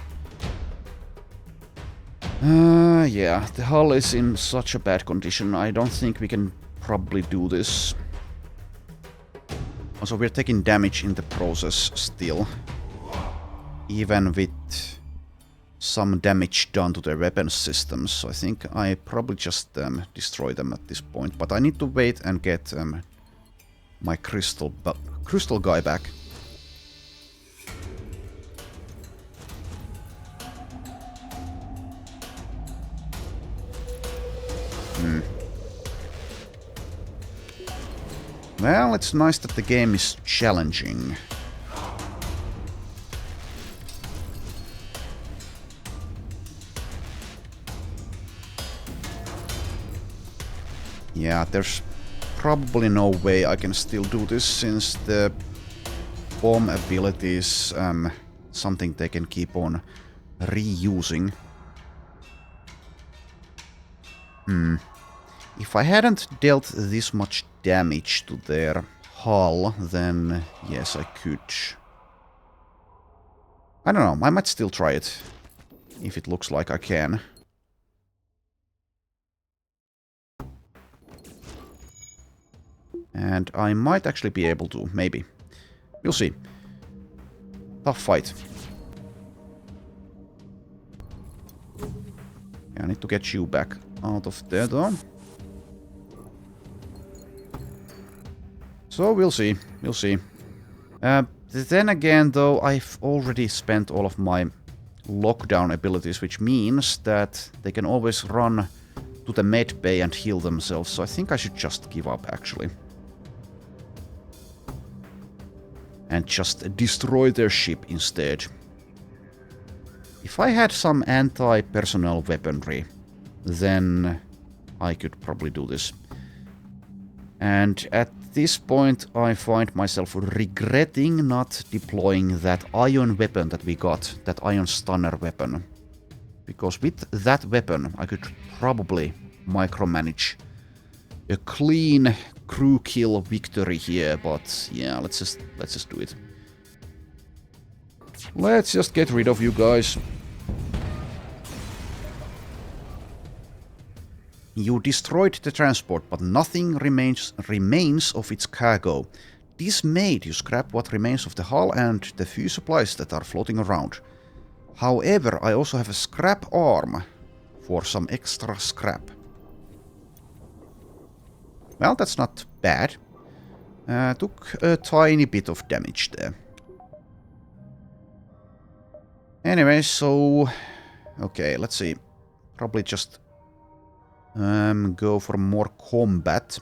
Yeah, the hull is in such a bad condition. I don't think we can probably do this. Also, we're taking damage in the process still. Even with some damage done to their weapons systems. So I think I probably just destroy them at this point. But I need to wait and get my crystal guy back. Well, it's nice that the game is challenging. Yeah, there's probably no way I can still do this since the bomb ability is something they can keep on reusing. If I hadn't dealt this much damage to their hull, then yes, I could. I don't know, I might still try it, if it looks like I can. And I might actually be able to, maybe. We'll see. Tough fight. Yeah, I need to get you back out of there, though. So we'll see, we'll see. Then again, though, I've already spent all of my lockdown abilities, which means that they can always run to the med bay and heal themselves, so I think I should just give up, actually. And just destroy their ship instead. If I had some anti-personnel weaponry, then I could probably do this. And at this point, I find myself regretting not deploying that ion weapon that we got, that ion stunner weapon. Because with that weapon, I could probably micromanage a clean crew kill victory here, but yeah, let's just do it. Let's just get rid of you guys. You destroyed the transport, but nothing remains of its cargo. Dismayed, you scrap what remains of the hull and the few supplies that are floating around. However, I also have a scrap arm for some extra scrap. Well, that's not bad. Took a tiny bit of damage there. Anyway, so... Okay, let's see. Probably just... go for more combat.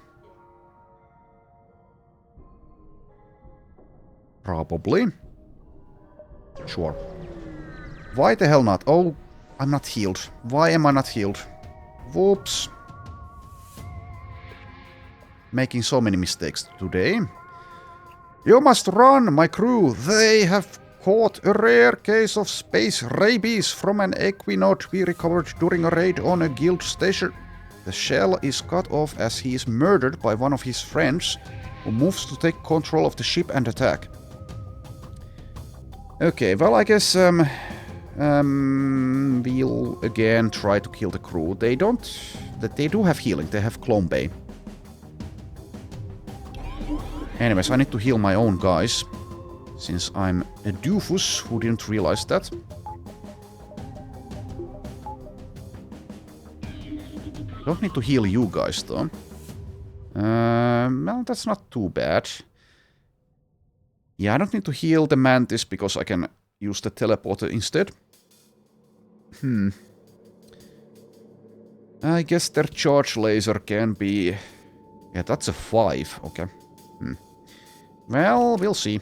Probably. Sure. Why the hell not? Oh, I'm not healed. Why am I not healed? Whoops. Making so many mistakes today. You must run, my crew. They have caught a rare case of space rabies from an equinox we recovered during a raid on a guild station. The shell is cut off as he is murdered by one of his friends, who moves to take control of the ship and attack. Okay, well, I guess we'll again try to kill the crew. They do have healing. They have Clone Bay. Anyways, I need to heal my own guys, since I'm a doofus who didn't realize that. Don't need to heal you guys, though. Well, that's not too bad. Yeah, I don't need to heal the Mantis because I can use the teleporter instead. I guess their charge laser can be... Yeah, that's a 5. Okay. Well, we'll see.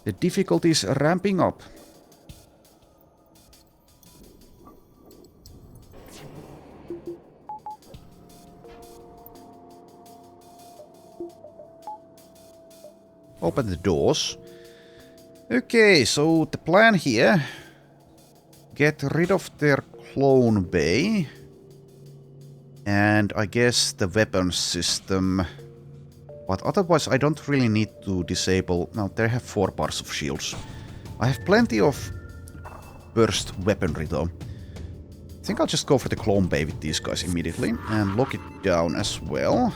The difficulty is ramping up. Open the doors. Okay, so the plan here... Get rid of their clone bay. And I guess the weapons system... But otherwise I don't really need to disable... Now, they have 4 bars of shields. I have plenty of burst weaponry, though. I think I'll just go for the clone bay with these guys immediately. And lock it down as well.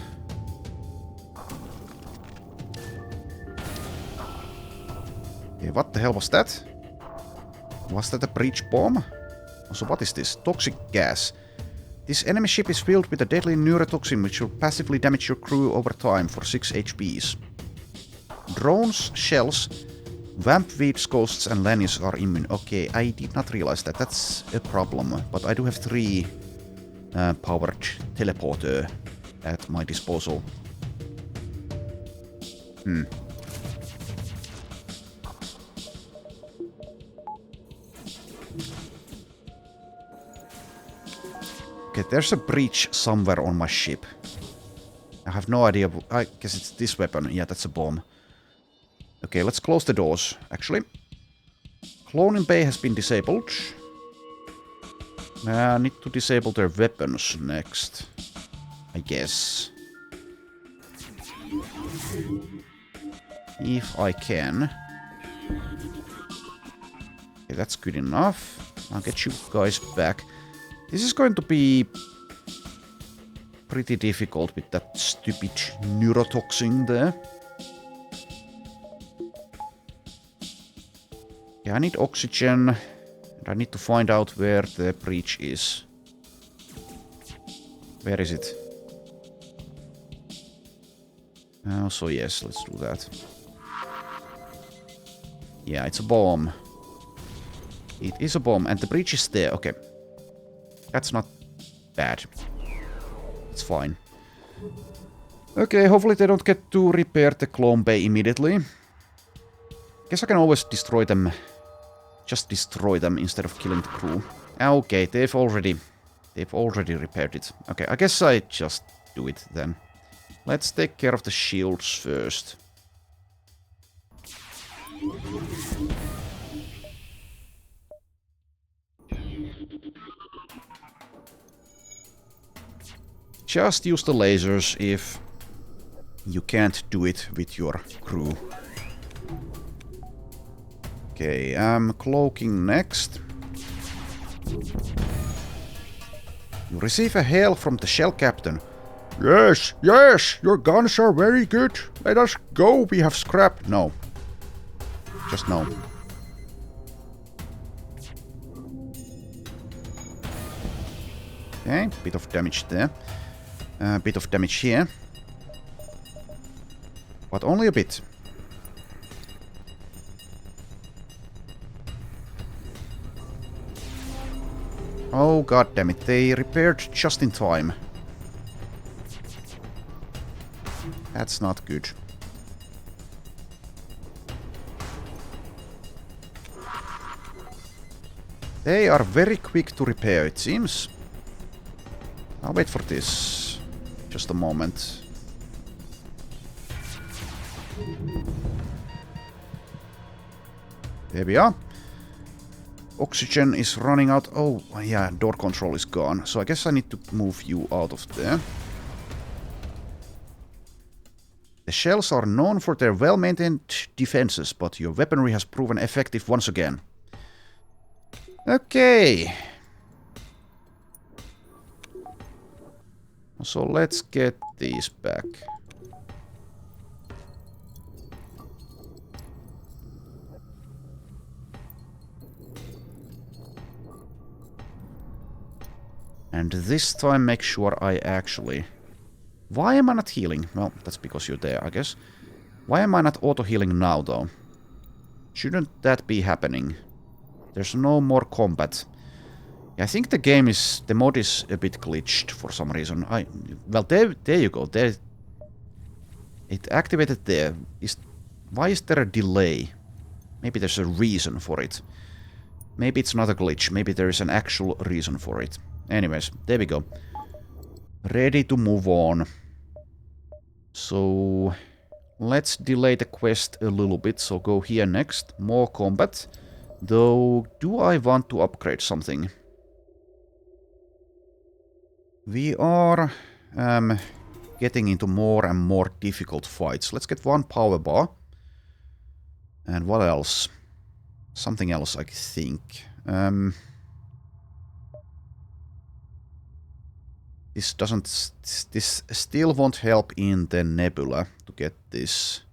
Okay, what the hell was that? Was that a breach bomb? So what is this? Toxic gas. This enemy ship is filled with a deadly neurotoxin which will passively damage your crew over time for 6 HPs. Drones, shells, vampweeds, ghosts and lanius are immune. Okay, I did not realize that. That's a problem. But I do have 3 powered teleporter at my disposal. Okay, there's a breach somewhere on my ship. I have no idea. I guess it's this weapon. Yeah, that's a bomb. Okay, let's close the doors, actually. Cloning bay has been disabled. I need to disable their weapons next, I guess. If I can. Okay, that's good enough. I'll get you guys back. This is going to be pretty difficult with that stupid neurotoxin there. Yeah, I need oxygen. And I need to find out where the breach is. Where is it? Oh, so yes, let's do that. Yeah, it's a bomb. It is a bomb, and the breach is there. Okay. That's not bad. It's fine. Okay, hopefully they don't get to repair the clone bay immediately. Guess I can always destroy them. Just destroy them instead of killing the crew. Okay, they've already repaired it. Okay, I guess I just do it then. Let's take care of the shields first. Just use the lasers if you can't do it with your crew. Okay, I'm cloaking next. You receive a hail from the shell captain. Yes, yes, your guns are very good. Let us go, we have scrap. No. Just no. Okay, bit of damage there. Bit of damage here. But only a bit. Oh god damn it, they repaired just in time. That's not good. They are very quick to repair, it seems. I'll wait for this. Just a moment. There we are. Oxygen is running out. Oh, yeah, door control is gone. So I guess I need to move you out of there. The shells are known for their well-maintained defenses, but your weaponry has proven effective once again. Okay. So let's get these back. And this time make sure I actually... Why am I not healing? Well, that's because you're there, I guess. Why am I not auto-healing now, though? Shouldn't that be happening? There's no more combat. Yeah, I think the game is... The mod is a bit glitched for some reason. Well, there you go. There... It activated there. Why is there a delay? Maybe there's a reason for it. Maybe it's not a glitch. Maybe there is an actual reason for it. Anyways, there we go. Ready to move on. So... Let's delay the quest a little bit. So go here next. More combat. Though, do I want to upgrade something? We are getting into more and more difficult fights. Let's get one power bar. And what else? Something else, I think. This doesn't... This still won't help in the nebula to get this.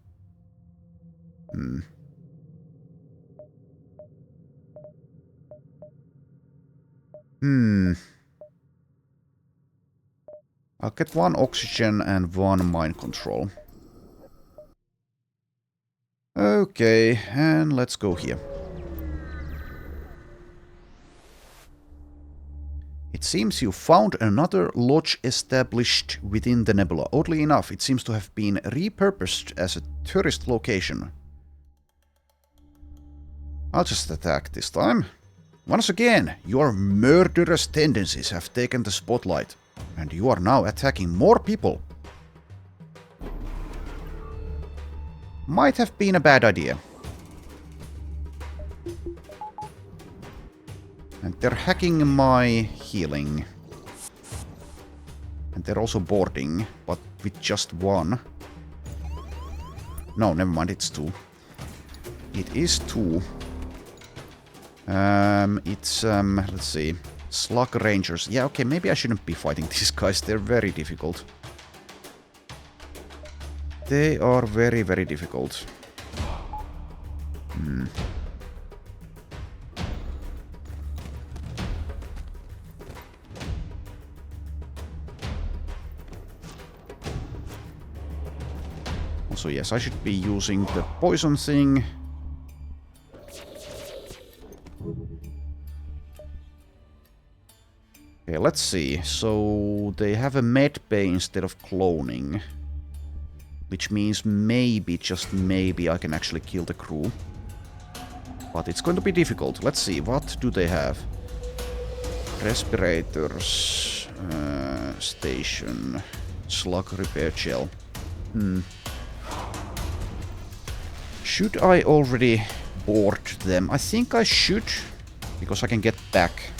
I'll get one oxygen and one mind control. Okay, and let's go here. It seems you found another lodge established within the nebula. Oddly enough, it seems to have been repurposed as a tourist location. I'll just attack this time. Once again, your murderous tendencies have taken the spotlight, and you are now attacking more people. Might have been a bad idea. And they're hacking my healing. And they're also boarding, but with just one. No, never mind, it's two. It is two. Let's see. Slug Rangers. Yeah, okay, maybe I shouldn't be fighting these guys. They're very difficult. They are very, very difficult. Also, yes, I should be using the poison thing. Okay, let's see. So they have a med bay instead of cloning. Which means maybe, just maybe, I can actually kill the crew. But it's going to be difficult. Let's see, what do they have? Respirators, station, slug repair gel. Should I already board them? I think I should, because I can get back.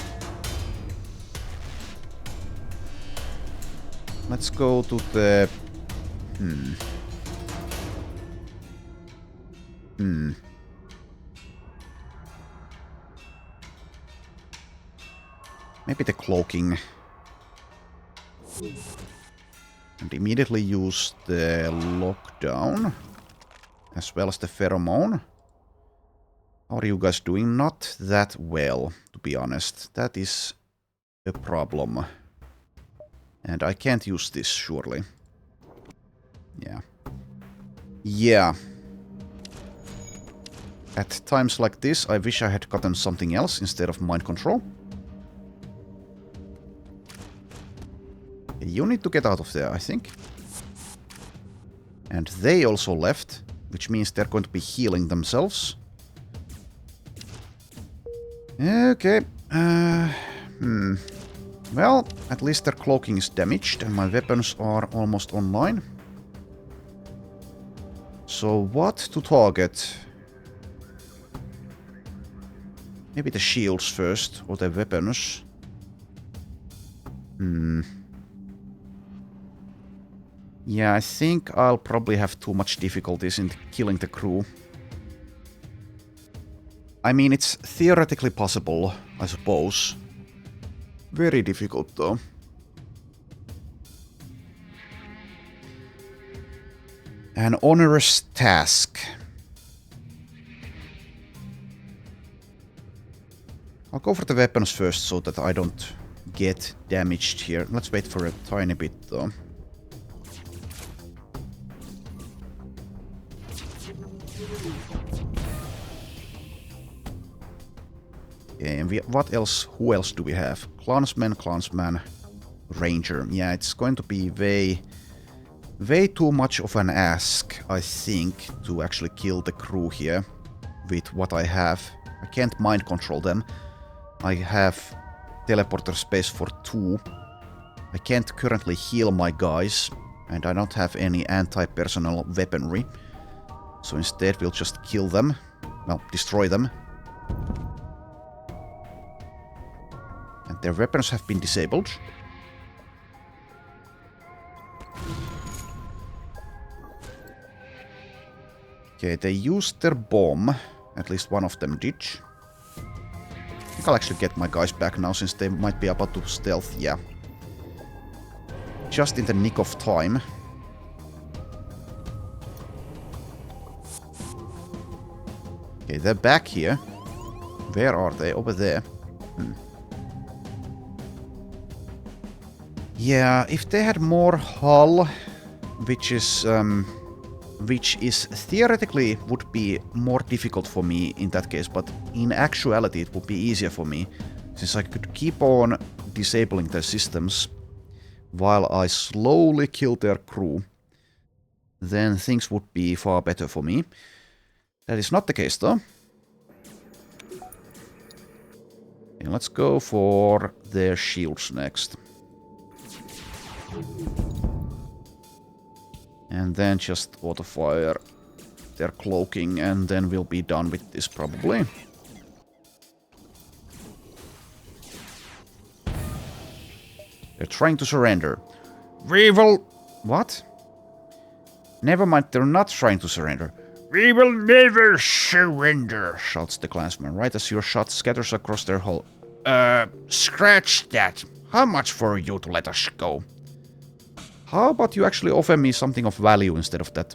Let's go to the... Maybe the cloaking. And immediately use the lockdown. As well as the pheromone. How are you guys doing? Not that well, to be honest. That is a problem. And I can't use this, surely. Yeah. Yeah. At times like this, I wish I had gotten something else instead of mind control. You need to get out of there, I think. And they also left, which means they're going to be healing themselves. Okay. Well, at least their cloaking is damaged and my weapons are almost online. So what to target? Maybe the shields first, or the weapons. Yeah, I think I'll probably have too much difficulties in killing the crew. I mean, it's theoretically possible, I suppose. Very difficult, though. An onerous task. I'll go for the weapons first so that I don't get damaged here. Let's wait for a tiny bit, though. Okay, and what else? Who else do we have? Clansman, Ranger. Yeah, it's going to be way too much of an ask, I think, to actually kill the crew here with what I have. I can't mind control them. I have teleporter space for 2. I can't currently heal my guys, and I don't have any anti-personnel weaponry. So instead we'll just kill them. Well, destroy them. And their weapons have been disabled. Okay, they used their bomb. At least one of them did. I think I'll actually get my guys back now, since they might be about to stealth. Yeah. Just in the nick of time. Okay, they're back here. Where are they? Over there. Yeah, if they had more hull, which is theoretically would be more difficult for me in that case, but in actuality it would be easier for me, since I could keep on disabling their systems while I slowly kill their crew. Then things would be far better for me. That is not the case, though. Okay, let's go for their shields next. And then just auto-fire their cloaking, and then we'll be done with this probably. They're trying to surrender. We will... What? Never mind, they're not trying to surrender. We will never surrender, shouts the clansman, right as your shot scatters across their hull. Scratch that. How much for you to let us go? How about you actually offer me something of value instead of that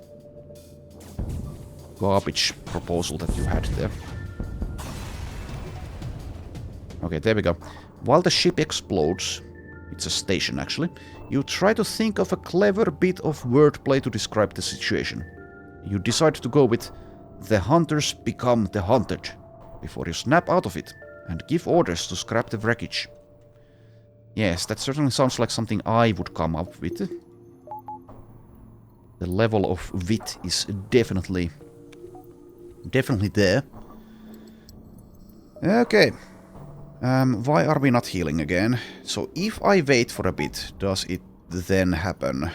garbage proposal that you had there? Okay, there we go. While the ship explodes, it's a station actually, you try to think of a clever bit of wordplay to describe the situation. You decide to go with "the hunters become the hunted" before you snap out of it and give orders to scrap the wreckage. Yes, that certainly sounds like something I would come up with. The level of wit is definitely there. Okay. Why are we not healing again? So if I wait for a bit, does it then happen?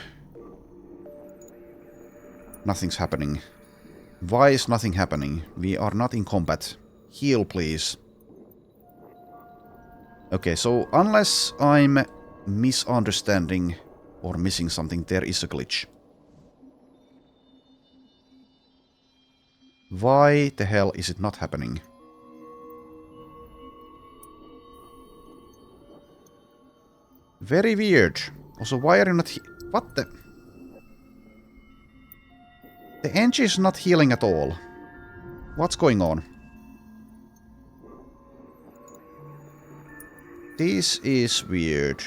Nothing's happening. Why is nothing happening? We are not in combat. Heal, please. Okay, so unless I'm misunderstanding or missing something, there is a glitch. Why the hell is it not happening? Very weird. Also, why are you not what the... The engine is not healing at all. What's going on? This is weird.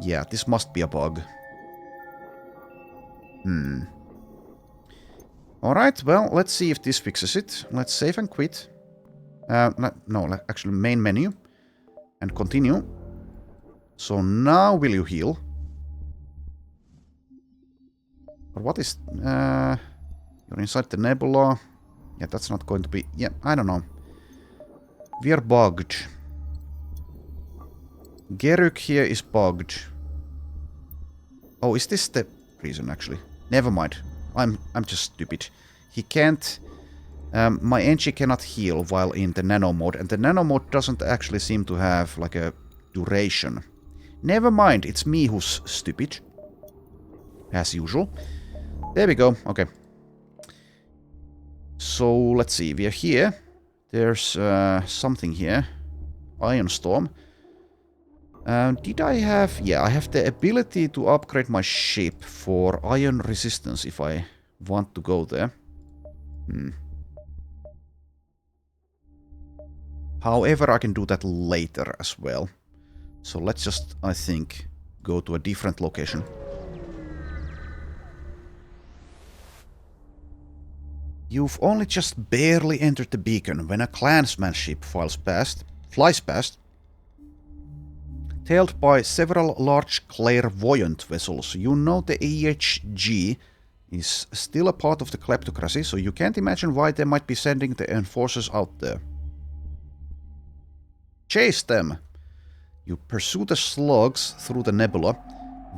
Yeah, this must be a bug. Alright, well, let's see if this fixes it. Let's save and quit. No, actually main menu. And continue. So now will you heal? Or what is... you're inside the nebula. Yeah, that's not going to be... Yeah, I don't know. We are bugged. Geruk here is bugged. Oh, is this the reason actually? Never mind. I'm just stupid. He can't... my Enchi cannot heal while in the nano mode, and the nano mode doesn't actually seem to have like a duration. Never mind, it's me who's stupid. As usual. There we go, okay. So, let's see, we are here. There's something here. Ion Storm. Did I have... Yeah, I have the ability to upgrade my ship for ion resistance if I want to go there. However, I can do that later as well. So let's just, I think, go to a different location. You've only just barely entered the beacon when a clansman ship flies past, tailed by several large clairvoyant vessels. You know the EHG is still a part of the kleptocracy, so you can't imagine why they might be sending the enforcers out there. Chase them! You pursue the slugs through the nebula,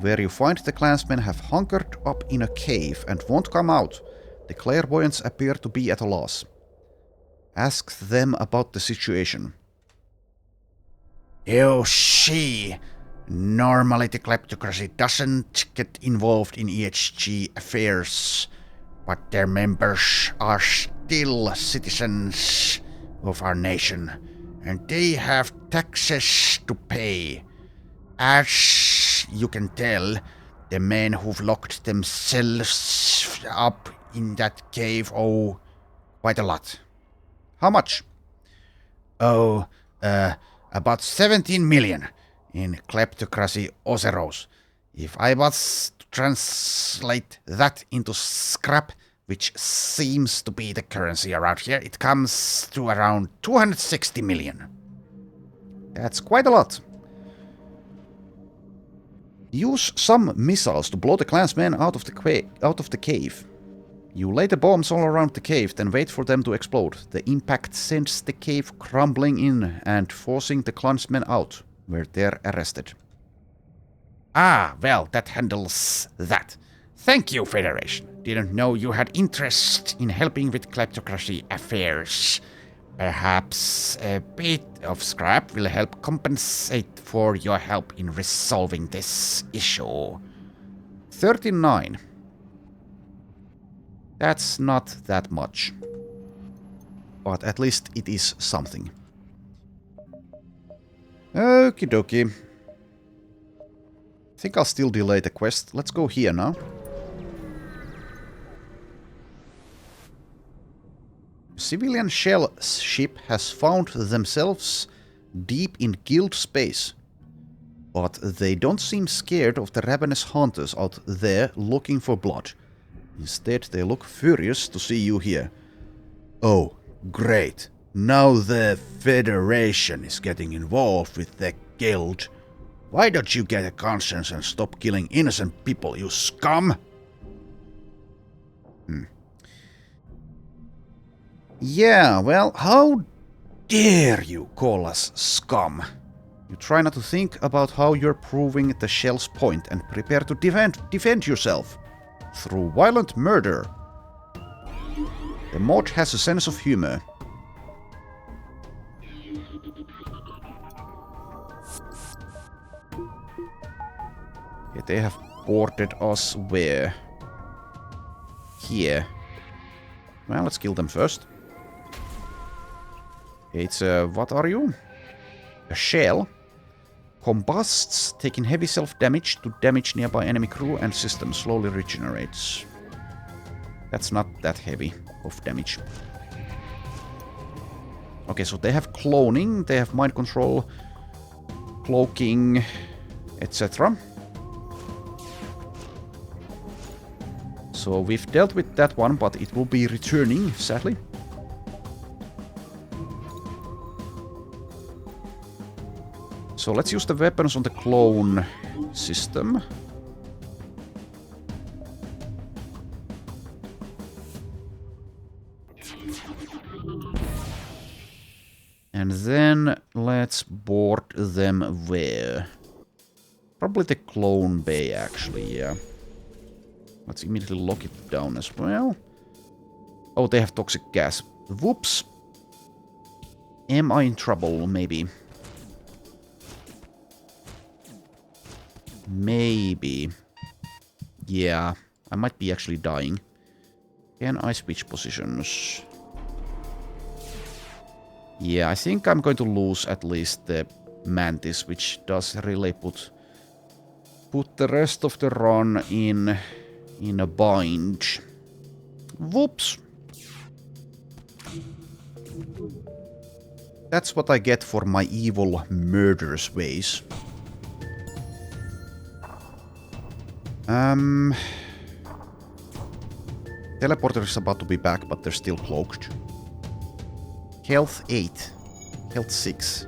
where you find the clansmen have hunkered up in a cave and won't come out. The clairvoyants appear to be at a loss. Ask them about the situation. You see, normally the kleptocracy doesn't get involved in EHG affairs, but their members are still citizens of our nation, and they have taxes to pay. As you can tell, the men who've locked themselves up in that cave owe quite a lot. How much? Oh, about 17 million in kleptocracy Ozeros. If I was to translate that into scrap, which seems to be the currency around here, it comes to around 260 million. That's quite a lot. Use some missiles to blow the clansmen out of the cave. You lay the bombs all around the cave, then wait for them to explode. The impact sends the cave crumbling in and forcing the clansmen out, where they're arrested. Ah, well, that handles that. Thank you, Federation. Didn't know you had interest in helping with kleptocracy affairs. Perhaps a bit of scrap will help compensate for your help in resolving this issue. 39. That's not that much. But at least it is something. Okie dokie. I think I'll still delay the quest. Let's go here now. Civilian shell ship has found themselves deep in guild space. But they don't seem scared of the ravenous hunters out there looking for blood. Instead, they look furious to see you here. Oh, great. Now the Federation is getting involved with the guild. Why don't you get a conscience and stop killing innocent people, you scum? Yeah, well, how dare you call us scum? You try not to think about how you're proving the shell's point and prepare to defend yourself. Through violent murder. The mod has a sense of humor. Yeah, they have boarded us where? Here. Well, let's kill them first. It's what are you? A shell. Combusts, taking heavy self-damage to damage nearby enemy crew and system. Slowly regenerates. That's not that heavy of damage. Okay, so they have cloning, they have mind control, cloaking, etc. So we've dealt with that one, but it will be returning, sadly. So let's use the weapons on the clone system. And then let's board them where? Probably the clone bay, actually, yeah. Let's immediately lock it down as well. Oh, they have toxic gas. Whoops. Am I in trouble, maybe? Maybe. Yeah, I might be actually dying. Can I switch positions? Yeah, I think I'm going to lose at least the Mantis, which does really put the rest of the run in a bind. Whoops. That's what I get for my evil murderous ways. Teleporter is about to be back, but they're still cloaked. Health 8. Health 6.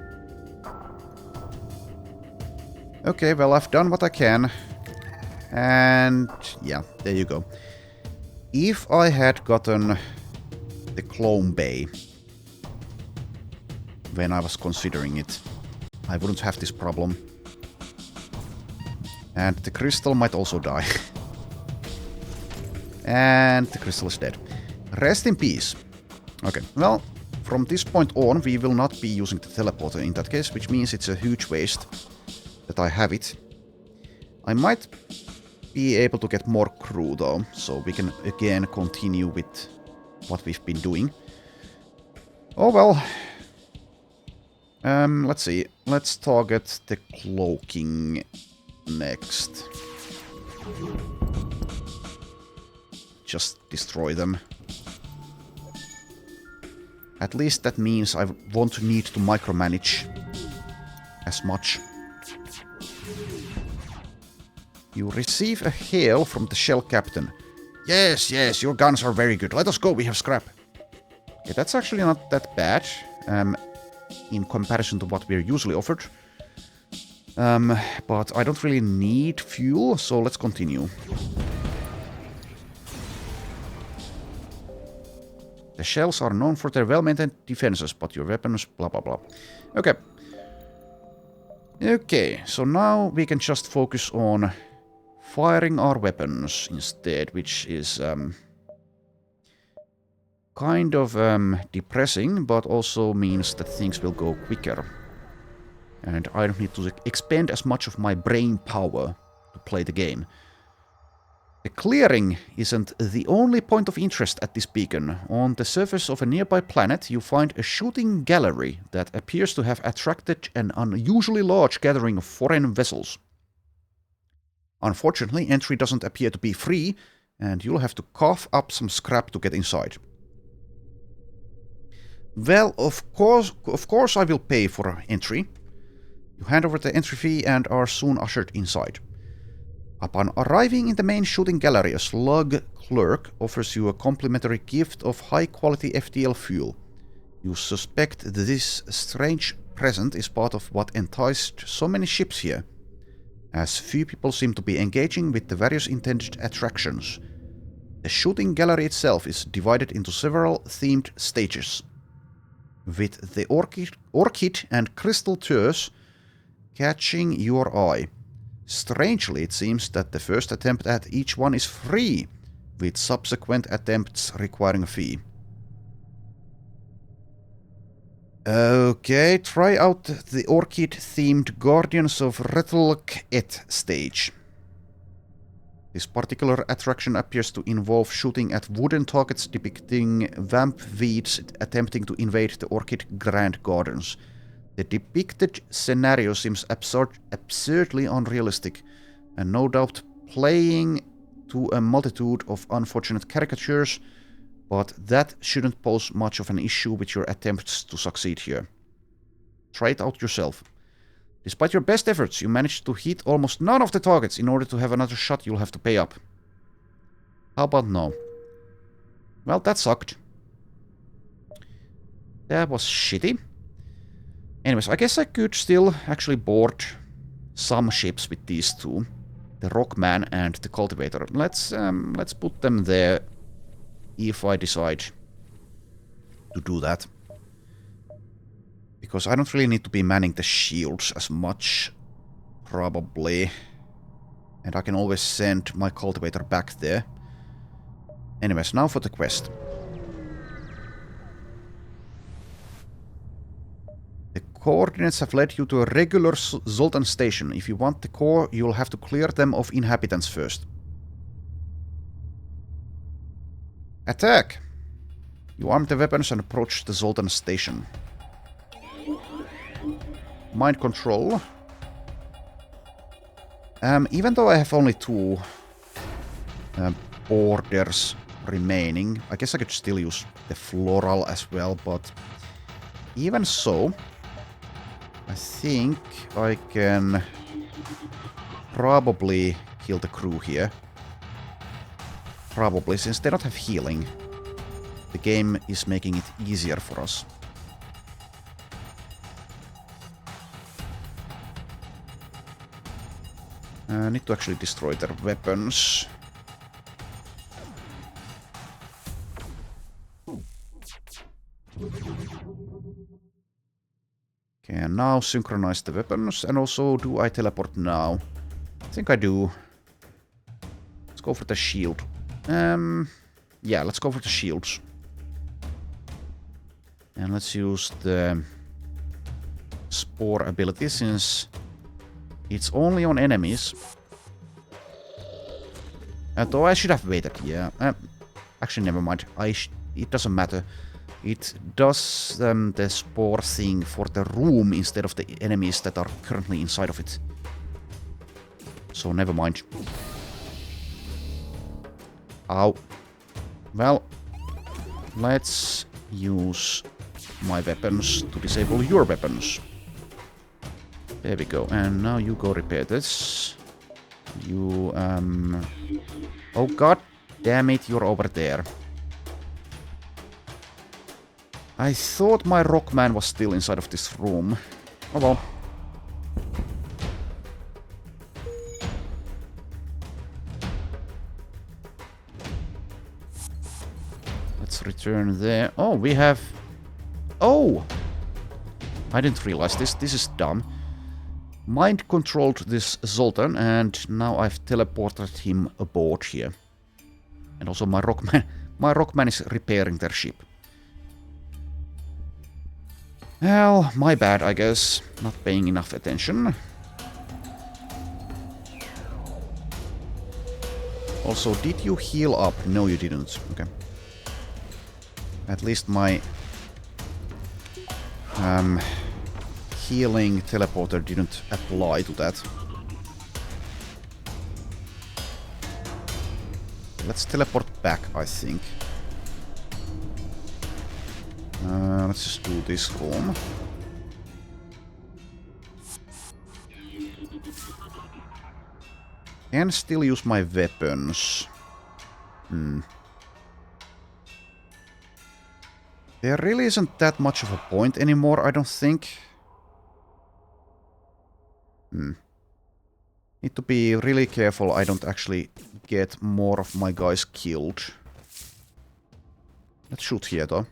Okay, well, I've done what I can. And yeah, there you go. If I had gotten the clone bay when I was considering it, I wouldn't have this problem. And the crystal might also die. And the crystal is dead. Rest in peace. Okay, well, from this point on, we will not be using the teleporter in that case, which means it's a huge waste that I have it. I might be able to get more crew, though, so we can again continue with what we've been doing. Oh, well. Let's see. Let's target the cloaking next. Just destroy them. At least that means I won't need to micromanage as much. You receive a hail from the shell captain. Yes, yes, your guns are very good. Let us go, we have scrap. Okay, that's actually not that bad. In comparison to what we're usually offered. But I don't really need fuel, so let's continue. The shells are known for their well-maintained defenses, but your weapons, blah blah blah. Okay. Okay, so now we can just focus on firing our weapons instead, which is kind of depressing, but also means that things will go quicker. And I don't need to expend as much of my brain power to play the game. The clearing isn't the only point of interest at this beacon. On the surface of a nearby planet, you find a shooting gallery that appears to have attracted an unusually large gathering of foreign vessels. Unfortunately, entry doesn't appear to be free, and you'll have to cough up some scrap to get inside. Well, of course I will pay for entry. You hand over the entry fee and are soon ushered inside. Upon arriving in the main shooting gallery, a slug clerk offers you a complimentary gift of high-quality FTL fuel. You suspect that this strange present is part of what enticed so many ships here, as few people seem to be engaging with the various intended attractions. The shooting gallery itself is divided into several themed stages, with the orchid and crystal tours catching your eye. Strangely, it seems that the first attempt at each one is free, with subsequent attempts requiring a fee. Okay, try out the orchid-themed Guardians of Retelk-et stage. This particular attraction appears to involve shooting at wooden targets depicting vamp weeds attempting to invade the Orchid Grand Gardens. The depicted scenario seems absurdly unrealistic, and no doubt playing to a multitude of unfortunate caricatures, but that shouldn't pose much of an issue with your attempts to succeed here. Try it out yourself. Despite your best efforts, you managed to hit almost none of the targets. In order to have another shot, you'll have to pay up. How about no? Well, that sucked. That was shitty. Anyways, I guess I could still actually board some ships with these two. The Rockman and the Cultivator. Let's put them there if I decide to do that. Because I don't really need to be manning the shields as much, probably. And I can always send my Cultivator back there. Anyways, now for the quest. The coordinates have led you to a regular Zoltan station. If you want the core, you'll have to clear them of inhabitants first. Attack! You arm the weapons and approach the Zoltan station. Mind control. Even though I have only two borders remaining, I guess I could still use the floral as well, but even so, I think I can probably kill the crew here. Probably, since they don't have healing. The game is making it easier for us. I need to actually destroy their weapons. Okay, and now synchronize the weapons. And also, do I teleport now? I think I do. Let's go for the shield. Yeah, let's go for the shields. And let's use the Spore ability, since it's only on enemies. Though I should have waited, yeah. Actually, never mind. It doesn't matter. It does the Spore thing for the room instead of the enemies that are currently inside of it. So, never mind. Ow. Well, let's use my weapons to disable your weapons. There we go. And now you go repair this. You, oh god damn it, you're over there. I thought my Rockman was still inside of this room. Oh well. Let's return there. Oh, we have... Oh! I didn't realize this. This is dumb. Mind-controlled this Zoltan, and now I've teleported him aboard here. And also my Rockman is repairing their ship. Well, my bad, I guess. Not paying enough attention. Also, did you heal up? No, you didn't. Okay. At least my healing teleporter didn't apply to that. Let's teleport back, I think. Let's just do this room. Can still use my weapons. There really isn't that much of a point anymore, I don't think. Need to be really careful I don't actually get more of my guys killed. Let's shoot here though.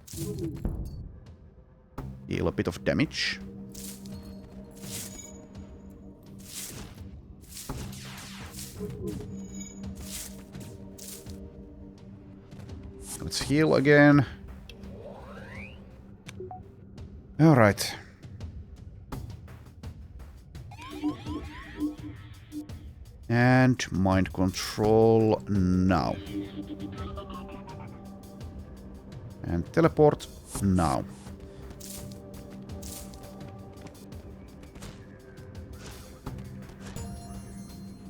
Deal a bit of damage. Let's heal again. Alright. And mind control now. And teleport now.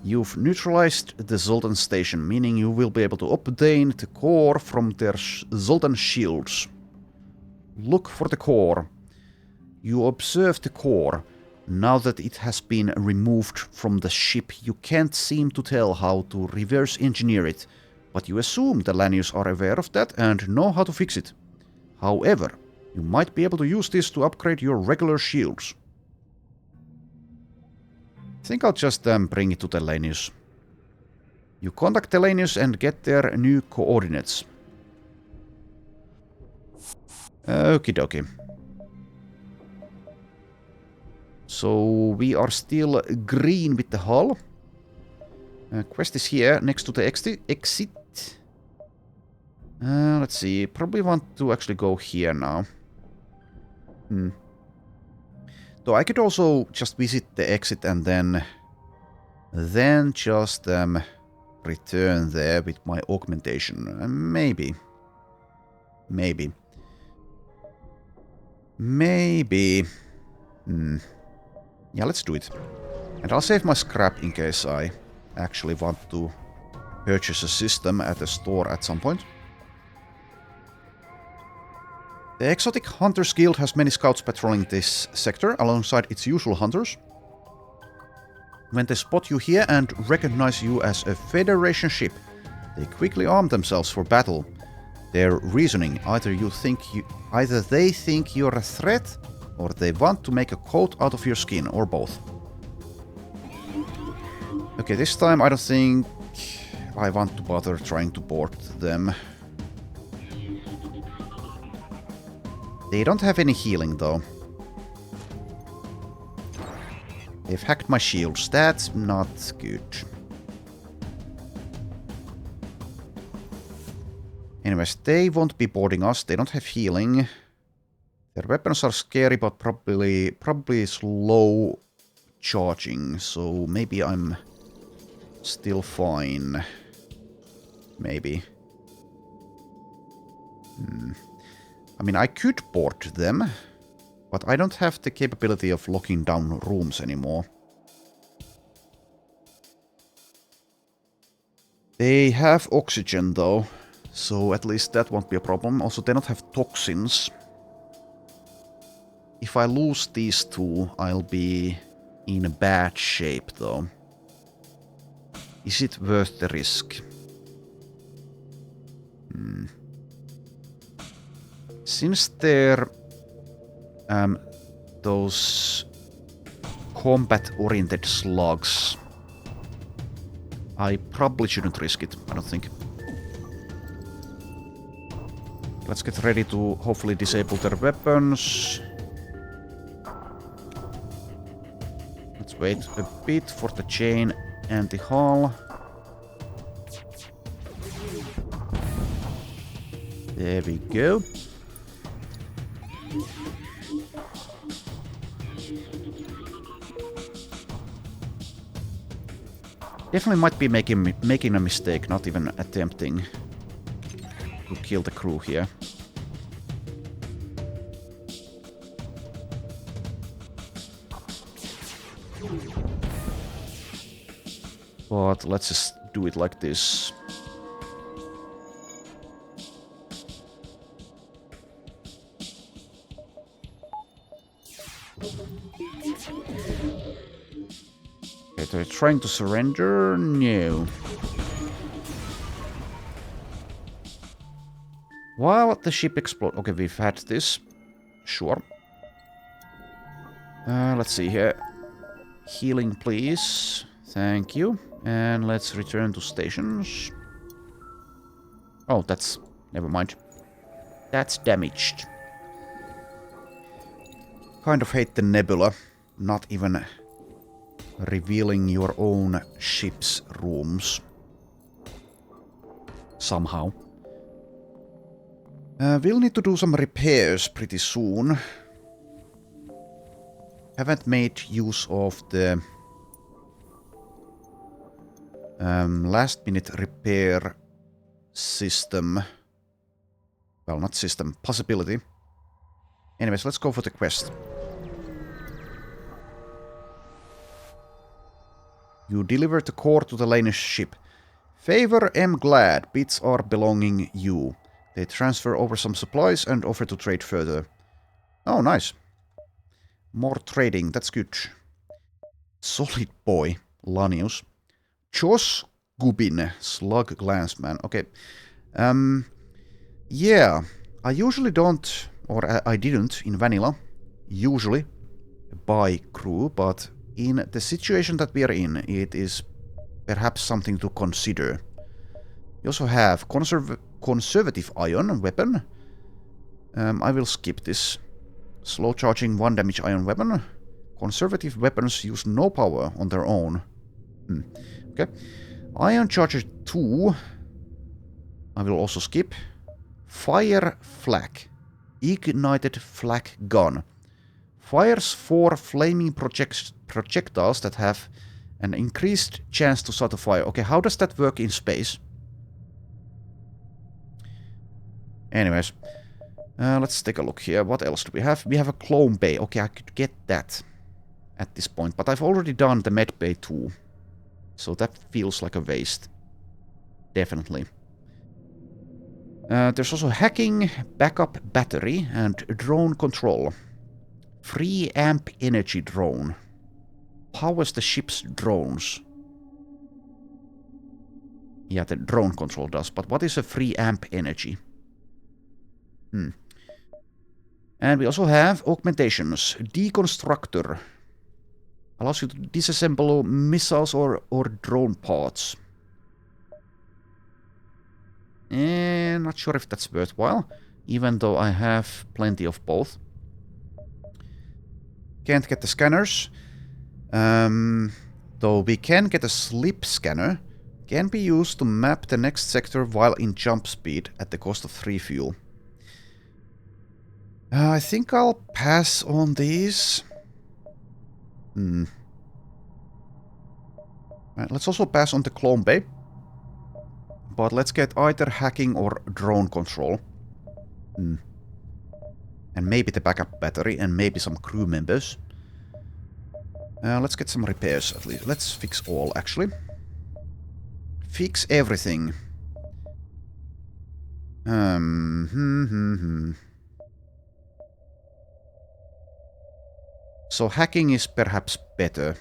You've neutralized the Zoltan station, meaning you will be able to obtain the core from their Zoltan shields. Look for the core. You observe the core. Now that it has been removed from the ship, you can't seem to tell how to reverse engineer it, but you assume the Lanius are aware of that and know how to fix it. However, you might be able to use this to upgrade your regular shields. I think I'll just bring it to the Lanius. You contact the Lanius and get their new coordinates. Okie dokie. So we are still green with the hull. Quest is here next to the exit. Let's see. Probably want to actually go here now. Though I could also just visit the exit and then just return there with my augmentation. Maybe. Yeah, let's do it. And I'll save my scrap in case I actually want to purchase a system at a store at some point. The Exotic Hunters Guild has many scouts patrolling this sector alongside its usual hunters. When they spot you here and recognize you as a Federation ship, they quickly arm themselves for battle. Their reasoning, either they think you're a threat, or they want to make a coat out of your skin, or both. Okay, this time I don't think I want to bother trying to board them. They don't have any healing, though. They've hacked my shields. That's not good. Anyways, they won't be boarding us. They don't have healing. Their weapons are scary, but probably slow charging. So maybe I'm still fine. Maybe. I mean, I could board them, but I don't have the capability of locking down rooms anymore. They have oxygen, though, so at least that won't be a problem. Also, they don't have toxins. If I lose these two, I'll be in bad shape, though. Is it worth the risk? Since they're those combat-oriented slugs, I probably shouldn't risk it, I don't think. Let's get ready to hopefully disable their weapons. Let's wait a bit for the chain and the hull. There we go. Definitely might be making a mistake, not even attempting to kill the crew here. But let's just do it like this. Okay, they're trying to surrender? No. While the ship explodes... Okay, we've had this. Sure. Let's see here. Healing, please. Thank you. And let's return to stations. Oh, that's... Never mind. That's damaged. Kind of hate the nebula. Not even revealing your own ship's rooms. Somehow. We'll need to do some repairs pretty soon. Haven't made use of the last minute repair system. Well, not system, possibility. Anyways, let's go for the quest. You deliver the core to the Lanish ship. Favor am glad, bits are belonging you. They transfer over some supplies and offer to trade further. Oh, nice. More trading, that's good. Solid boy, Lanius. Jos Gubin, Slug Glansman. Okay. Yeah, I usually don't, or I didn't in vanilla, usually buy crew, but in the situation that we are in, it is perhaps something to consider. We also have conservative ion weapon. I will skip this. Slow charging 1 damage ion weapon. Conservative weapons use no power on their own. Okay. Ion charger 2. I will also skip. Fire flak. Ignited flak gun. Fires 4 flaming projectiles that have an increased chance to start a fire. Okay, how does that work in space? Anyways, let's take a look here. What else do we have? We have a clone bay. Okay, I could get that at this point, but I've already done the med bay too. So that feels like a waste. Definitely. There's also hacking, backup battery, and drone control. Free amp energy drone. Powers the ship's drones. Yeah, the drone control does, but what is a free amp energy? And we also have augmentations. Deconstructor. Allows you to disassemble missiles or drone parts. And not sure if that's worthwhile, even though I have plenty of both. Can't get the scanners. Though we can get a slip scanner. Can be used to map the next sector while in jump speed at the cost of 3 fuel. I think I'll pass on these. Right, let's also pass on the clone bay. But let's get either hacking or drone control. And maybe the backup battery and maybe some crew members. Let's get some repairs at least. Let's fix all, actually. Fix everything. So hacking is perhaps better.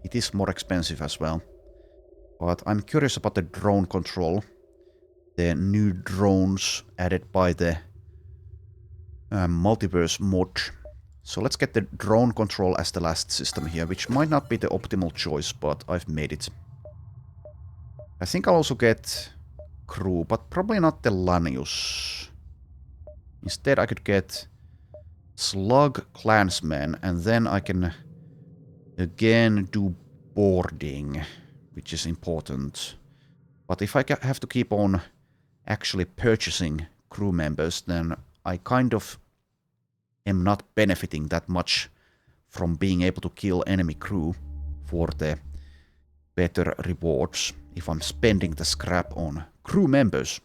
It is more expensive as well. But I'm curious about the drone control. The new drones added by the Multiverse mod. So let's get the drone control as the last system here, which might not be the optimal choice, but I've made it. I think I'll also get crew, but probably not the Lanius. Instead, I could get Slug Clansman, and then I can again do boarding, which is important. But if I have to keep on actually purchasing crew members, then I kind of am not benefiting that much from being able to kill enemy crew for the better rewards if I'm spending the scrap on crew members.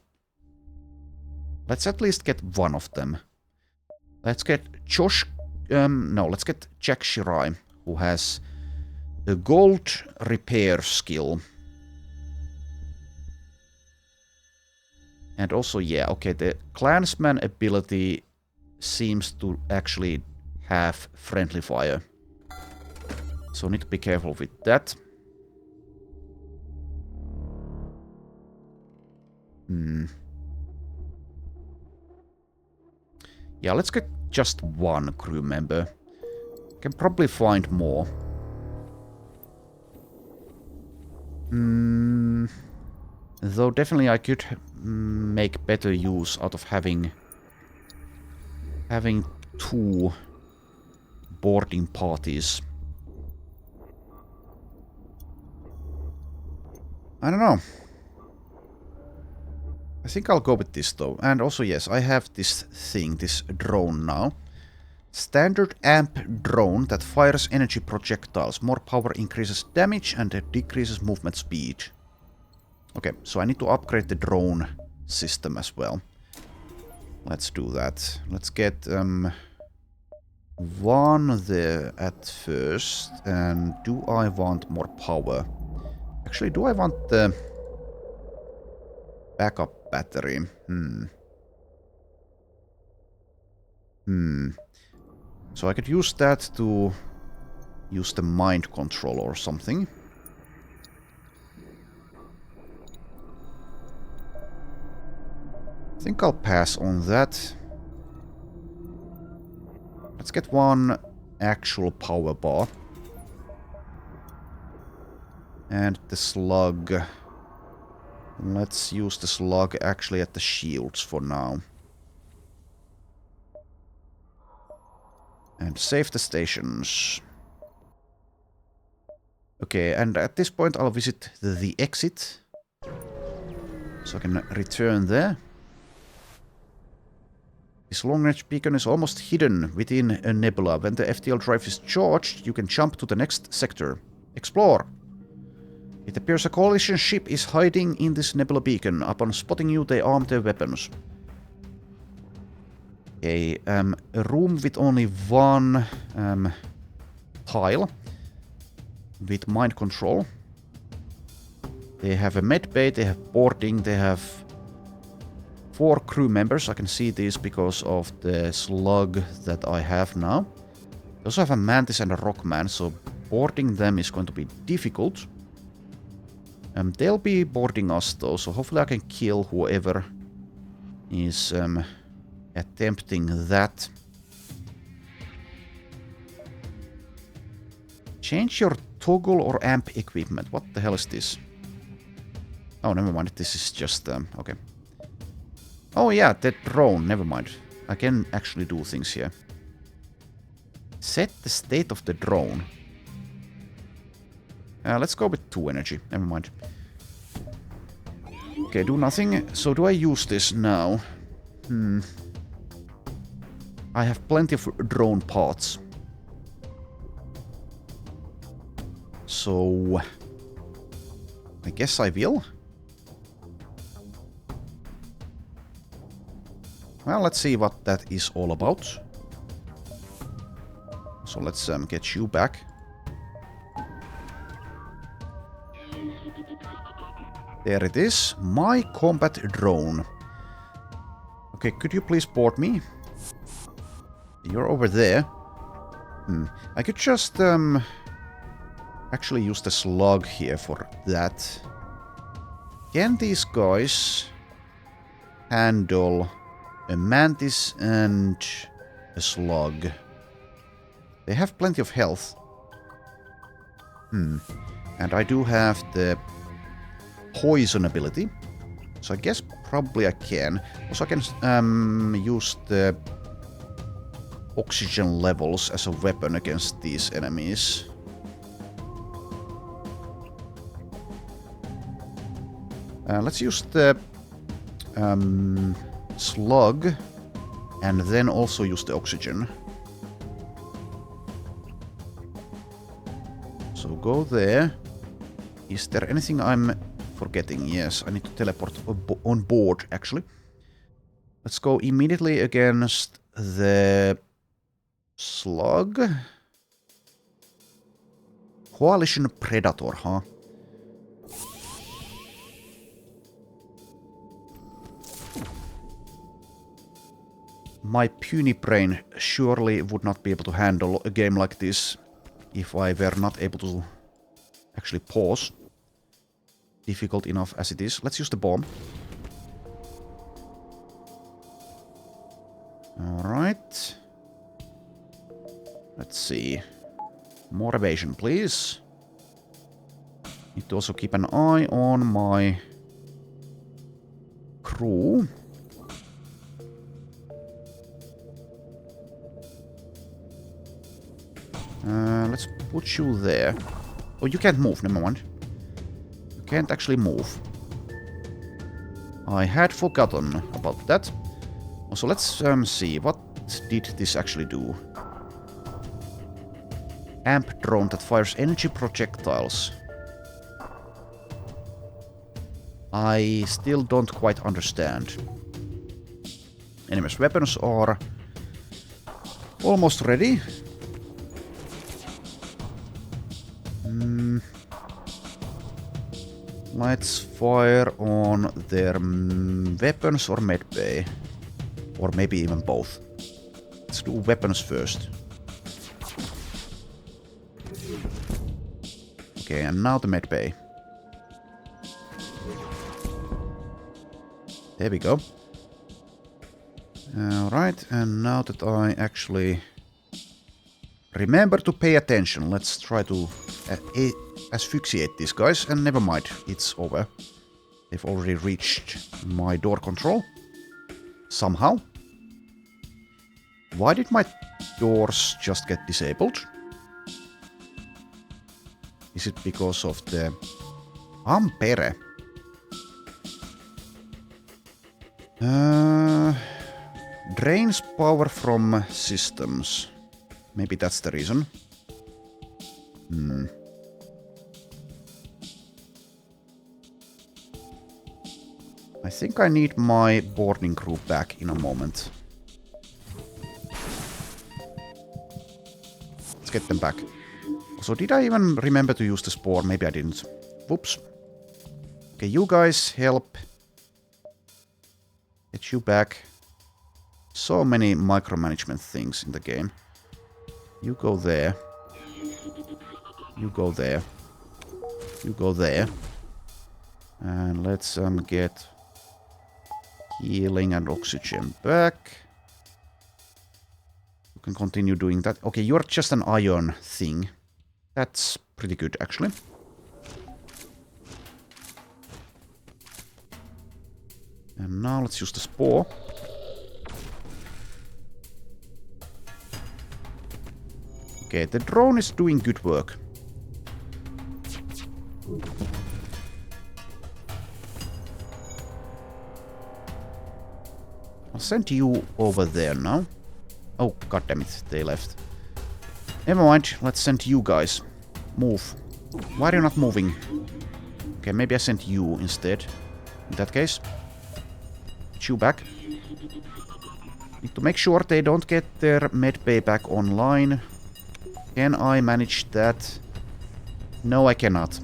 Let's at least get one of them. Let's get let's get Jack Shirai, who has a gold repair skill. And also, yeah, okay, the Clansman ability seems to actually have friendly fire. So need to be careful with that. Yeah, let's get just one crew member. Can probably find more. Though definitely I could make better use out of having two boarding parties. I don't know. I think I'll go with this though. And also, yes, I have this thing, this drone now. Standard amp drone that fires energy projectiles. More power increases damage and decreases movement speed. Okay, so I need to upgrade the drone system as well. Let's do that. Let's get one there at first. And do I want more power? Actually, do I want the backup battery? So I could use that to use the mind control or something. I think I'll pass on that. Let's get one actual power bar. And the slug. Let's use the slug actually at the shields for now. And save the stations. Okay, and at this point I'll visit the exit. So I can return there. This long-range beacon is almost hidden within a nebula. When the FTL drive is charged, you can jump to the next sector. Explore! It appears a coalition ship is hiding in this nebula beacon. Upon spotting you, they arm their weapons. Okay, a room with only one tile with mind control. They have a med bay, they have boarding, they have 4 crew members. I can see this because of the slug that I have now. They also have a mantis and a rockman, so boarding them is going to be difficult. They'll be boarding us though, so hopefully I can kill whoever is attempting that. Change your toggle or amp equipment. What the hell is this? Oh, never mind. This is just okay. Oh yeah, that drone. Never mind. I can actually do things here. Set the state of the drone. Let's go with 2 energy. Never mind. Okay, do nothing. So do I use this now? I have plenty of drone parts. So I guess I will. Well, let's see what that is all about. So let's get you back. There it is. My combat drone. Okay, could you please board me? You're over there. I could just actually use the slug here for that. Can these guys handle a mantis and a slug? They have plenty of health. And I do have the poison ability. So I guess probably I can. Also I can use the oxygen levels as a weapon against these enemies. Let's use the slug and then also use the oxygen. So go there. Is there anything I'm forgetting? Yes, I need to teleport on board actually. Let's go immediately against the slug. Coalition Predator, huh? My puny brain surely would not be able to handle a game like this if I were not able to actually pause. Difficult enough as it is. Let's use the bomb. Alright. Let's see. More evasion, please. Need to also keep an eye on my crew. Let's put you there. Oh, you can't move, never mind. You can't actually move. I had forgotten about that. Also, let's see, what did this actually do? Amp drone that fires energy projectiles. I still don't quite understand. Enemy's weapons are almost ready. Let's fire on their weapons or medbay. Or maybe even both. Let's do weapons first. Okay, and now the medbay. There we go. Alright, and now that I actually remember to pay attention, let's try to asphyxiate these guys, and never mind, it's over. They've already reached my door control. Somehow. Why did my doors just get disabled? Is it because of the Ampere? Drains power from systems. Maybe that's the reason. I think I need my boarding crew back in a moment. Let's get them back. So did I even remember to use the spore? Maybe I didn't. Whoops. Okay, you guys help. Get you back. So many micromanagement things in the game. You go there. You go there. You go there. And let's get healing and oxygen back. You can continue doing that. Okay, you're just an iron thing. That's pretty good, actually. And now let's use the spore. Okay, the drone is doing good work. I'll send you over there now. Oh, goddammit, they left. Never mind, let's send you guys. Move. Why are you not moving? Okay, maybe I sent you instead. In that case. Get you back. Need to make sure they don't get their medbay back online. Can I manage that? No, I cannot.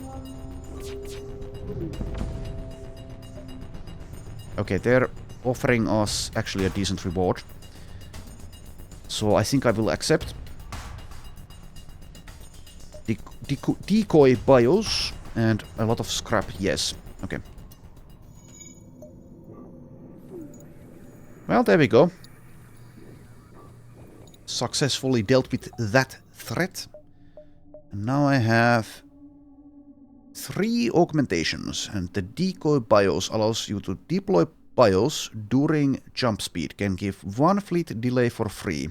Okay, they're offering us actually a decent reward. So I think I will accept. Decoy bios and a lot of scrap, yes. Okay. Well, there we go. Successfully dealt with that threat. And now I have 3 augmentations, and the decoy BIOS allows you to deploy BIOS during jump speed, can give 1 fleet delay for free,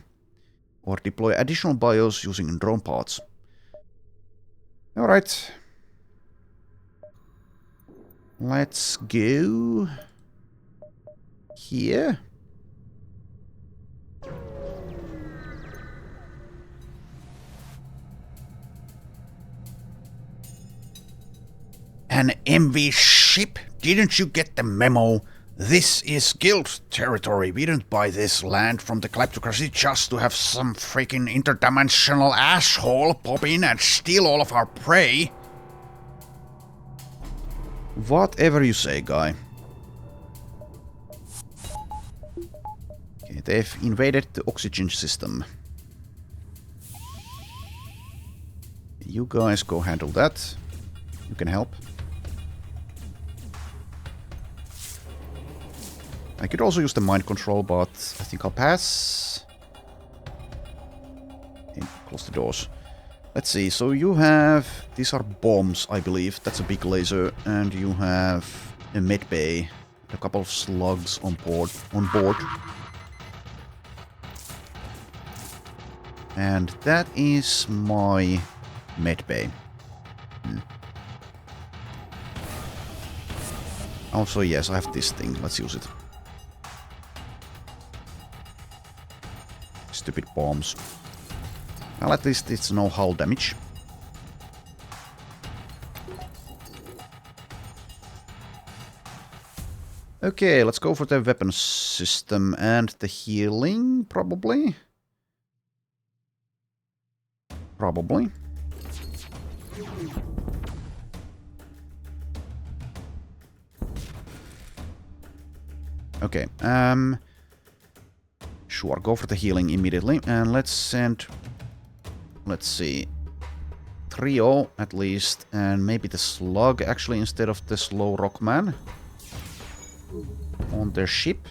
or deploy additional BIOS using drone parts. Alright. Let's go here. An MV ship? Didn't you get the memo? This is guild territory. We didn't buy this land from the kleptocracy just to have some freaking interdimensional asshole pop in and steal all of our prey. Whatever you say, guy. Okay, they've invaded the oxygen system. You guys go handle that. You can help. I could also use the mind control, but I think I'll pass. Okay, close the doors. Let's see, so you have... These are bombs, I believe. That's a big laser. And you have a med bay. A couple of slugs on board. And that is my med bay. Also, yes, I have this thing. Let's use it. Stupid bombs. Well, at least it's no hull damage. Okay, let's go for the weapon system and the healing, probably. Probably. Okay, sure, go for the healing immediately, and let's send, let's see, trio at least, and maybe the slug actually instead of the slow rockman on their ship.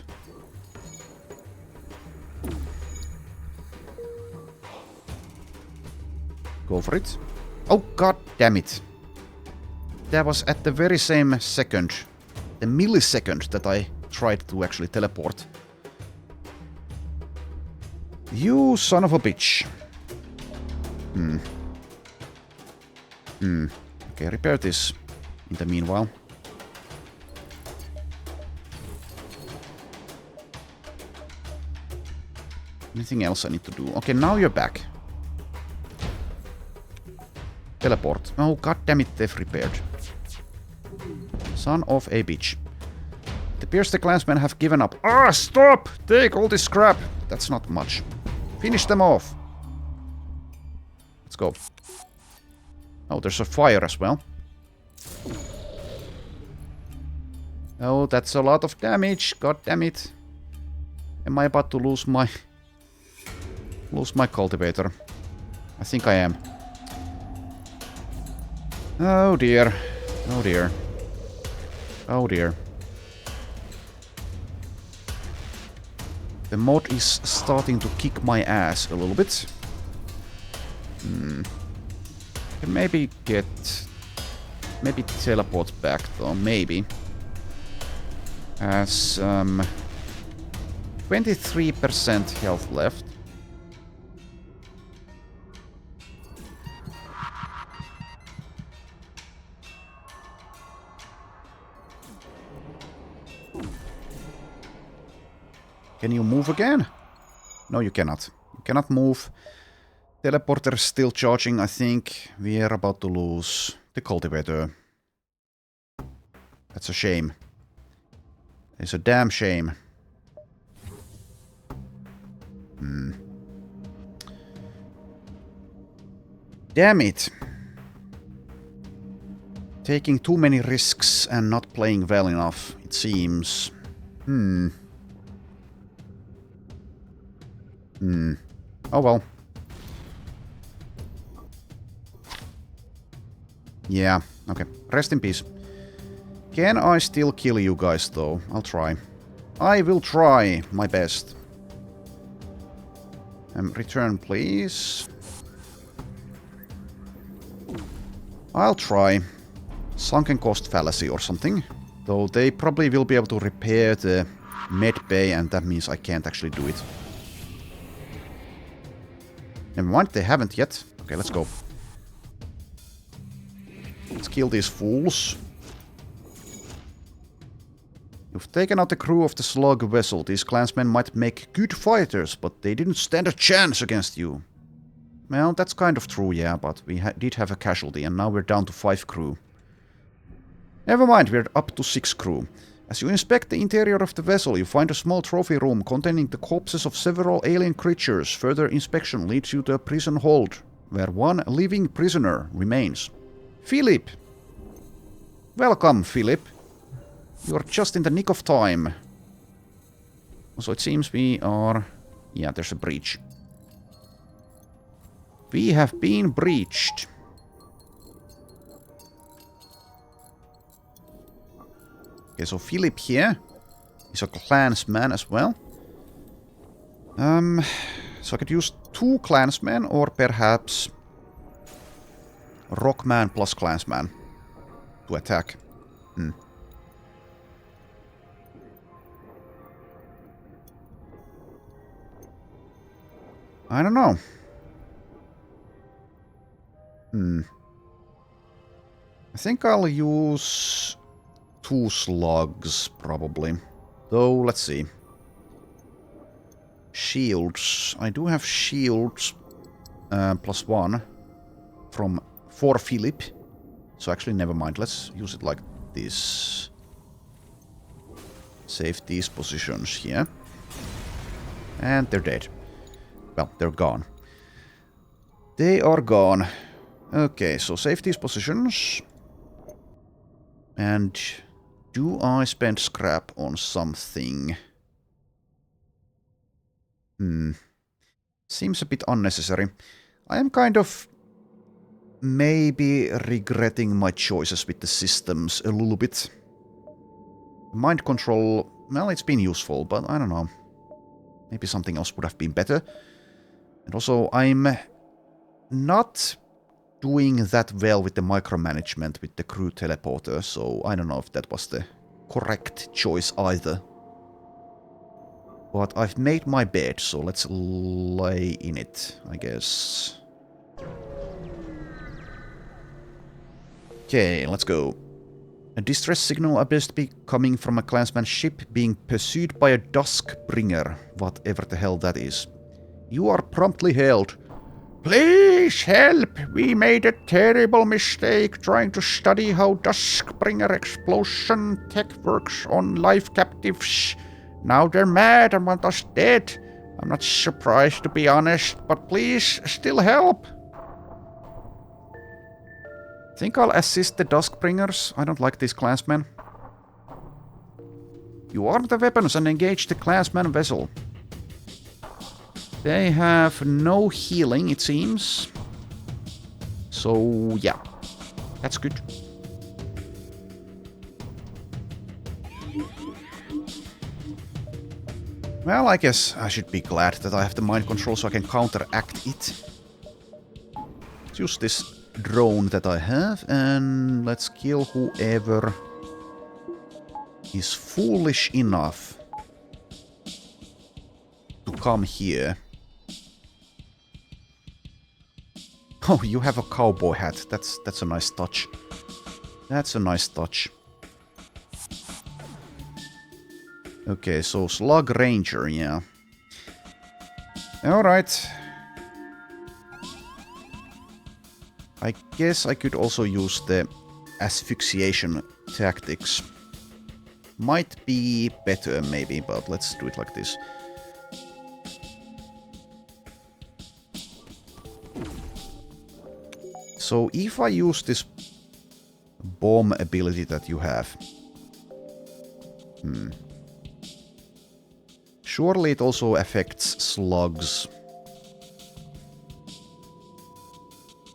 Go for it. Oh, god damn it. That was at the very same second, the millisecond that I tried to actually teleport. You son of a bitch. Okay, repair this in the meanwhile. Anything else I need to do? Okay, now you're back. Teleport. Oh, god damn it, they've repaired. Son of a bitch. It appears the clansmen have given up. Ah, stop! Take all this scrap! That's not much. Finish them off. Let's go. Oh, there's a fire as well. Oh, that's a lot of damage. God damn it. Am I about to lose my cultivator? I think I am. Oh dear. Oh dear. Oh dear. The mod is starting to kick my ass a little bit. Can maybe get... Maybe teleport back though, maybe. Has 23% health left. Can you move again? No, you cannot. You cannot move. Teleporter is still charging. I think we are about to lose the cultivator. That's a shame. It's a damn shame. Damn it. Taking too many risks and not playing well enough, it seems. Oh well. Yeah, okay. Rest in peace. Can I still kill you guys though? I'll try. I will try my best. Return please. I'll try. sunken cost fallacy or something. Though they probably will be able to repair the med bay, and that means I can't actually do it. Never mind, they haven't yet. Okay, let's go. Let's kill these fools. You've taken out the crew of the slug vessel. These clansmen might make good fighters, but they didn't stand a chance against you. Well, that's kind of true, yeah, but we did have a casualty, and now we're down to 5 crew. Never mind, we're up to 6 crew. As you inspect the interior of the vessel, you find a small trophy room containing the corpses of several alien creatures. Further inspection leads you to a prison hold, where one living prisoner remains. Philip! Welcome, Philip. You're just in the nick of time. So it seems we are... Yeah, there's a breach. We have been breached. Okay, so Philip here is a clansman as well. So I could use 2 clansmen or perhaps Rockman plus clansman to attack. I don't know. I think I'll use 2 slugs, probably. Though, let's see. Shields. I do have shields +1 for Philip. So actually, never mind. Let's use it like this. Save these positions here. And they're dead. Well, they're gone. They are gone. Okay, so save these positions. And do I spend scrap on something? Seems a bit unnecessary. I am kind of maybe regretting my choices with the systems a little bit. Mind control, well, it's been useful, but I don't know. Maybe something else would have been better. And also, I'm not doing that well with the micromanagement with the crew teleporter, so I don't know if that was the correct choice either. But I've made my bed, so let's lay in it, I guess. Okay, let's go. A distress signal appears to be coming from a clansman's ship being pursued by a Duskbringer, whatever the hell that is. You are promptly hailed. Please help! We made a terrible mistake trying to study how Duskbringer explosion tech works on live captives. Now they're mad and want us dead. I'm not surprised, to be honest, but please still help. Think I'll assist the Duskbringers. I don't like these clansmen. You arm the weapons and engage the clansman vessel. They have no healing, it seems. So, yeah. That's good. Well, I guess I should be glad that I have the mind control so I can counteract it. Let's use this drone that I have, and let's kill whoever is foolish enough to come here. Oh, you have a cowboy hat. That's a nice touch. That's a nice touch. Okay, so Slug Ranger, yeah. Alright. I guess I could also use the asphyxiation tactics. Might be better, maybe, but let's do it like this. So if I use this bomb ability that you have... Surely it also affects slugs.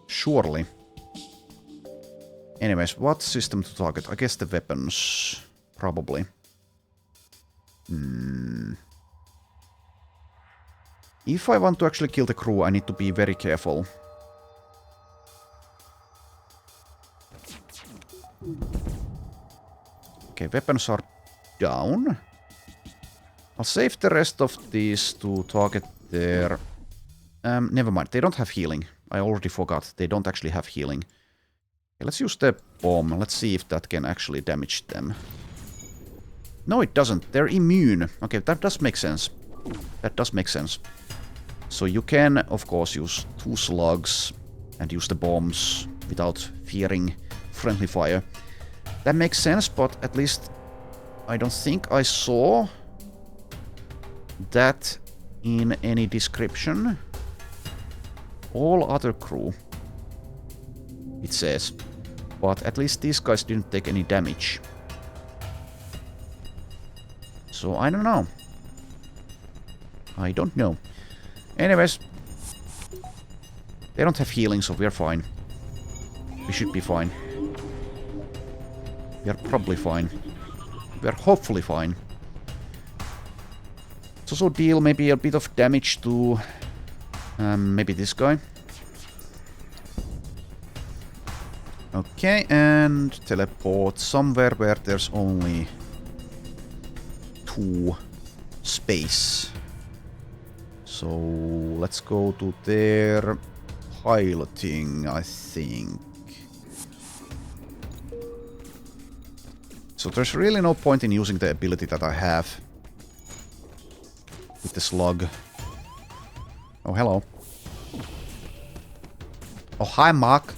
Surely. Anyways, what system to target? I guess the weapons. Probably. If I want to actually kill the crew, I need to be very careful. Okay, weapons are down. I'll save the rest of these to target their... never mind, they don't have healing. I already forgot, they don't actually have healing. Okay, let's use the bomb. Let's see if that can actually damage them. No, it doesn't. They're immune. Okay, that does make sense. That does make sense. So you can, of course, use 2 slugs and use the bombs without fearing friendly fire. That makes sense, but at least I don't think I saw that in any description. All other crew, it says. But at least these guys didn't take any damage. So I don't know. I don't know. Anyways. They don't have healing, so we're fine. We should be fine. We're probably fine. We're hopefully fine. Let's also deal maybe a bit of damage to... maybe this guy. Okay, and teleport somewhere where there's only 2 space. So let's go to their piloting, I think. So there's really no point in using the ability that I have with the slug. Oh, hello. Oh, hi, Mark.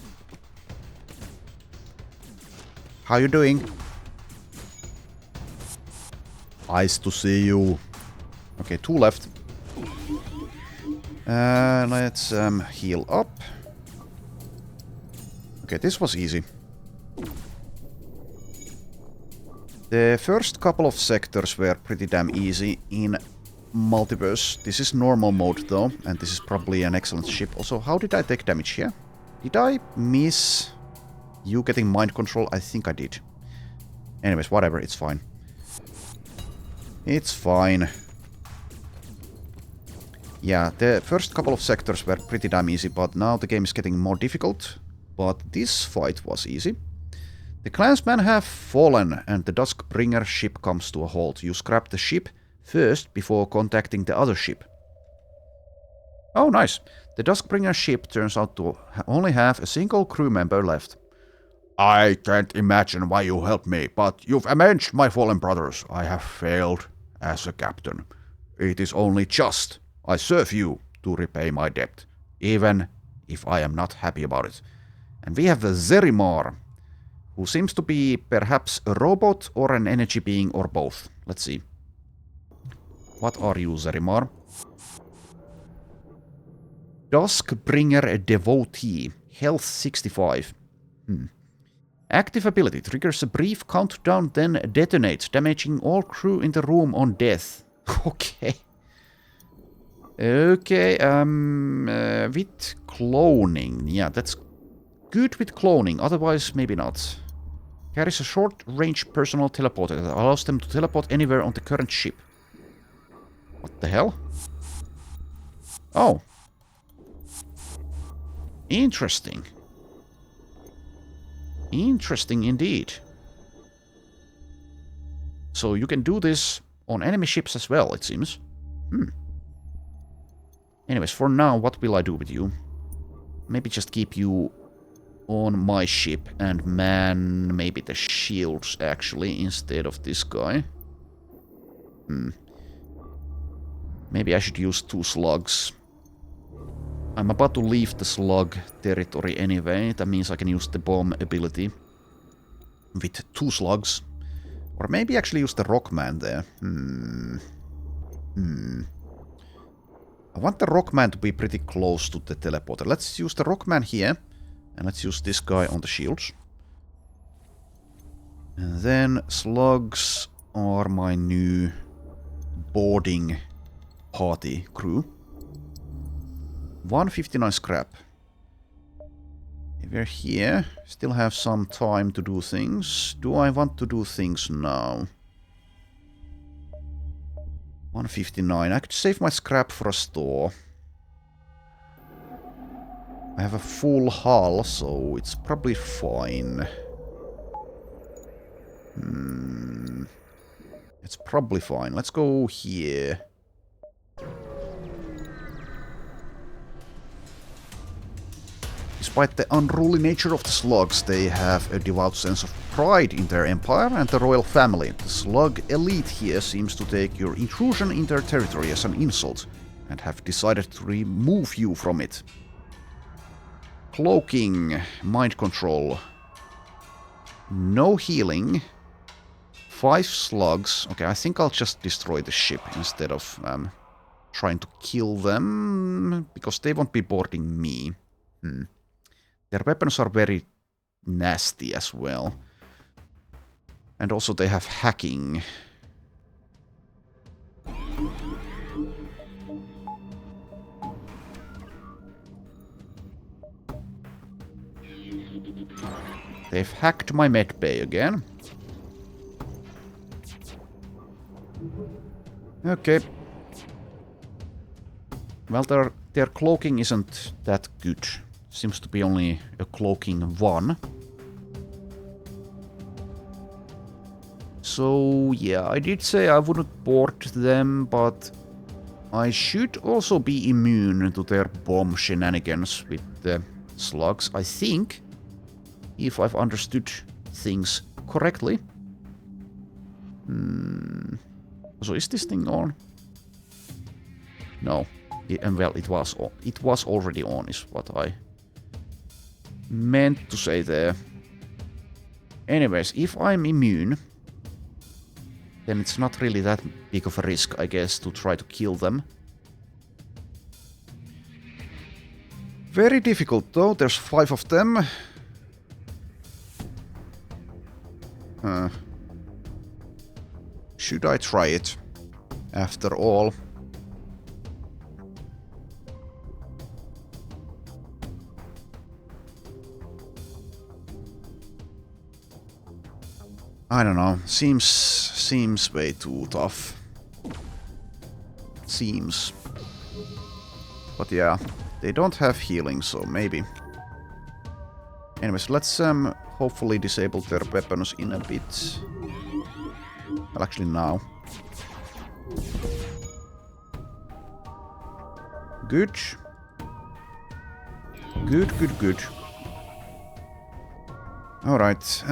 How you doing? Nice to see you. Okay, 2 left. Let's heal up. Okay, this was easy. The first couple of sectors were pretty damn easy in Multiverse. This is normal mode though, and this is probably an excellent ship. Also, how did I take damage here? Did I miss you getting mind control? I think I did. Anyways, whatever, it's fine. It's fine. Yeah, the first couple of sectors were pretty damn easy, but now the game is getting more difficult. But this fight was easy. The clansmen have fallen, and the Duskbringer ship comes to a halt. You scrap the ship first before contacting the other ship. Oh, nice. The Duskbringer ship turns out to only have a single crew member left. I can't imagine why you helped me, but you've avenged my fallen brothers. I have failed as a captain. It is only just. I serve you to repay my debt, even if I am not happy about it. And we have Zerimar, who seems to be perhaps a robot or an energy being or both. Let's see. What are you, Zerimar? Duskbringer Devotee. Health 65. Active ability. Triggers a brief countdown, then detonates, damaging all crew in the room on death. Okay. Okay, with cloning. Yeah, that's good with cloning, otherwise maybe not. Carries a short-range personal teleporter that allows them to teleport anywhere on the current ship. What the hell? Oh. Interesting. Interesting indeed. So you can do this on enemy ships as well, it seems. Anyways, for now, what will I do with you? Maybe just keep you on my ship and man maybe the shields, actually, instead of this guy. Maybe I should use 2 slugs. I'm about to leave the slug territory anyway. That means I can use the bomb ability with 2 slugs. Or maybe actually use the Rockman there. I want the Rockman to be pretty close to the teleporter. Let's use the Rockman here. And let's use this guy on the shields. And then slugs are my new boarding party crew. 159 scrap. We're here. Still have some time to do things. Do I want to do things now? 159. I could save my scrap for a store. I have a full hull, so it's probably fine. It's probably fine. Let's go here. Despite the unruly nature of the slugs, they have a devout sense of pride in their empire and the royal family. The slug elite here seems to take your intrusion in their territory as an insult, and have decided to remove you from it. Cloaking, mind control, no healing, 5 slugs. Okay, I think I'll just destroy the ship instead of trying to kill them, because they won't be boarding me. Their weapons are very nasty as well. And also they have hacking. They've hacked my medbay again. Okay. Well, their cloaking isn't that good. Seems to be only a cloaking 1. So, yeah, I did say I wouldn't board them, but I should also be immune to their bomb shenanigans with the slugs, I think. If I've understood things correctly. So is this thing on? No. Well, it was already on, is what I meant to say there. Anyways, if I'm immune, then it's not really that big of a risk, I guess, to try to kill them. Very difficult, though. There's 5 of them. Should I try it? After all. I don't know. Seems way too tough. Seems. But yeah, they don't have healing, so maybe. Anyways, let's hopefully disable their weapons in a bit. Well, actually now. Good. Good. Alright,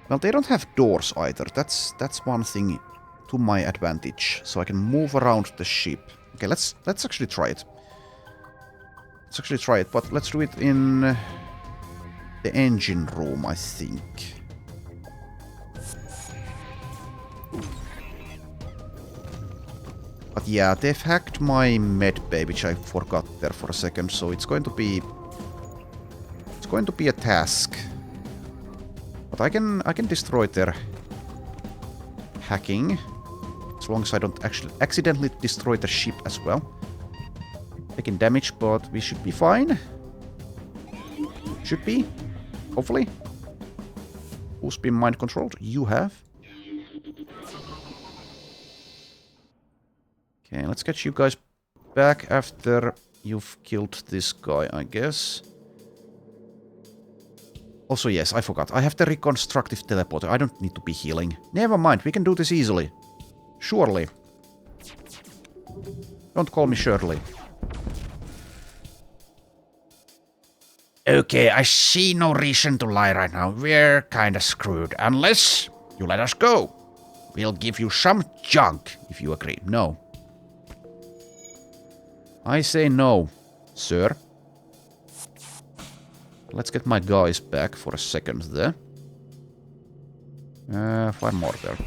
well, they don't have doors either. That's one thing to my advantage. So I can move around the ship. Okay, let's actually try it. Let's actually try it, but let's do it in the engine room, I think. But yeah, they've hacked my medbay, which I forgot there for a second, so it's going to be a task. But I can destroy their hacking, as long as I don't actually accidentally destroy the ship as well. Taking damage, but we should be fine. Should be, hopefully. Who's been mind controlled? You have. Okay, let's get you guys back after you've killed this guy, I guess. Also, yes, I forgot. I have the reconstructive teleporter. I don't need to be healing. Never mind, we can do this easily. Surely. Don't call me Shirley. Okay, I see no reason to lie right now. We're kinda screwed. Unless you let us go. We'll give you some junk, if you agree. No. I say no, sir. Let's get my guys back for a second there. 5 more there.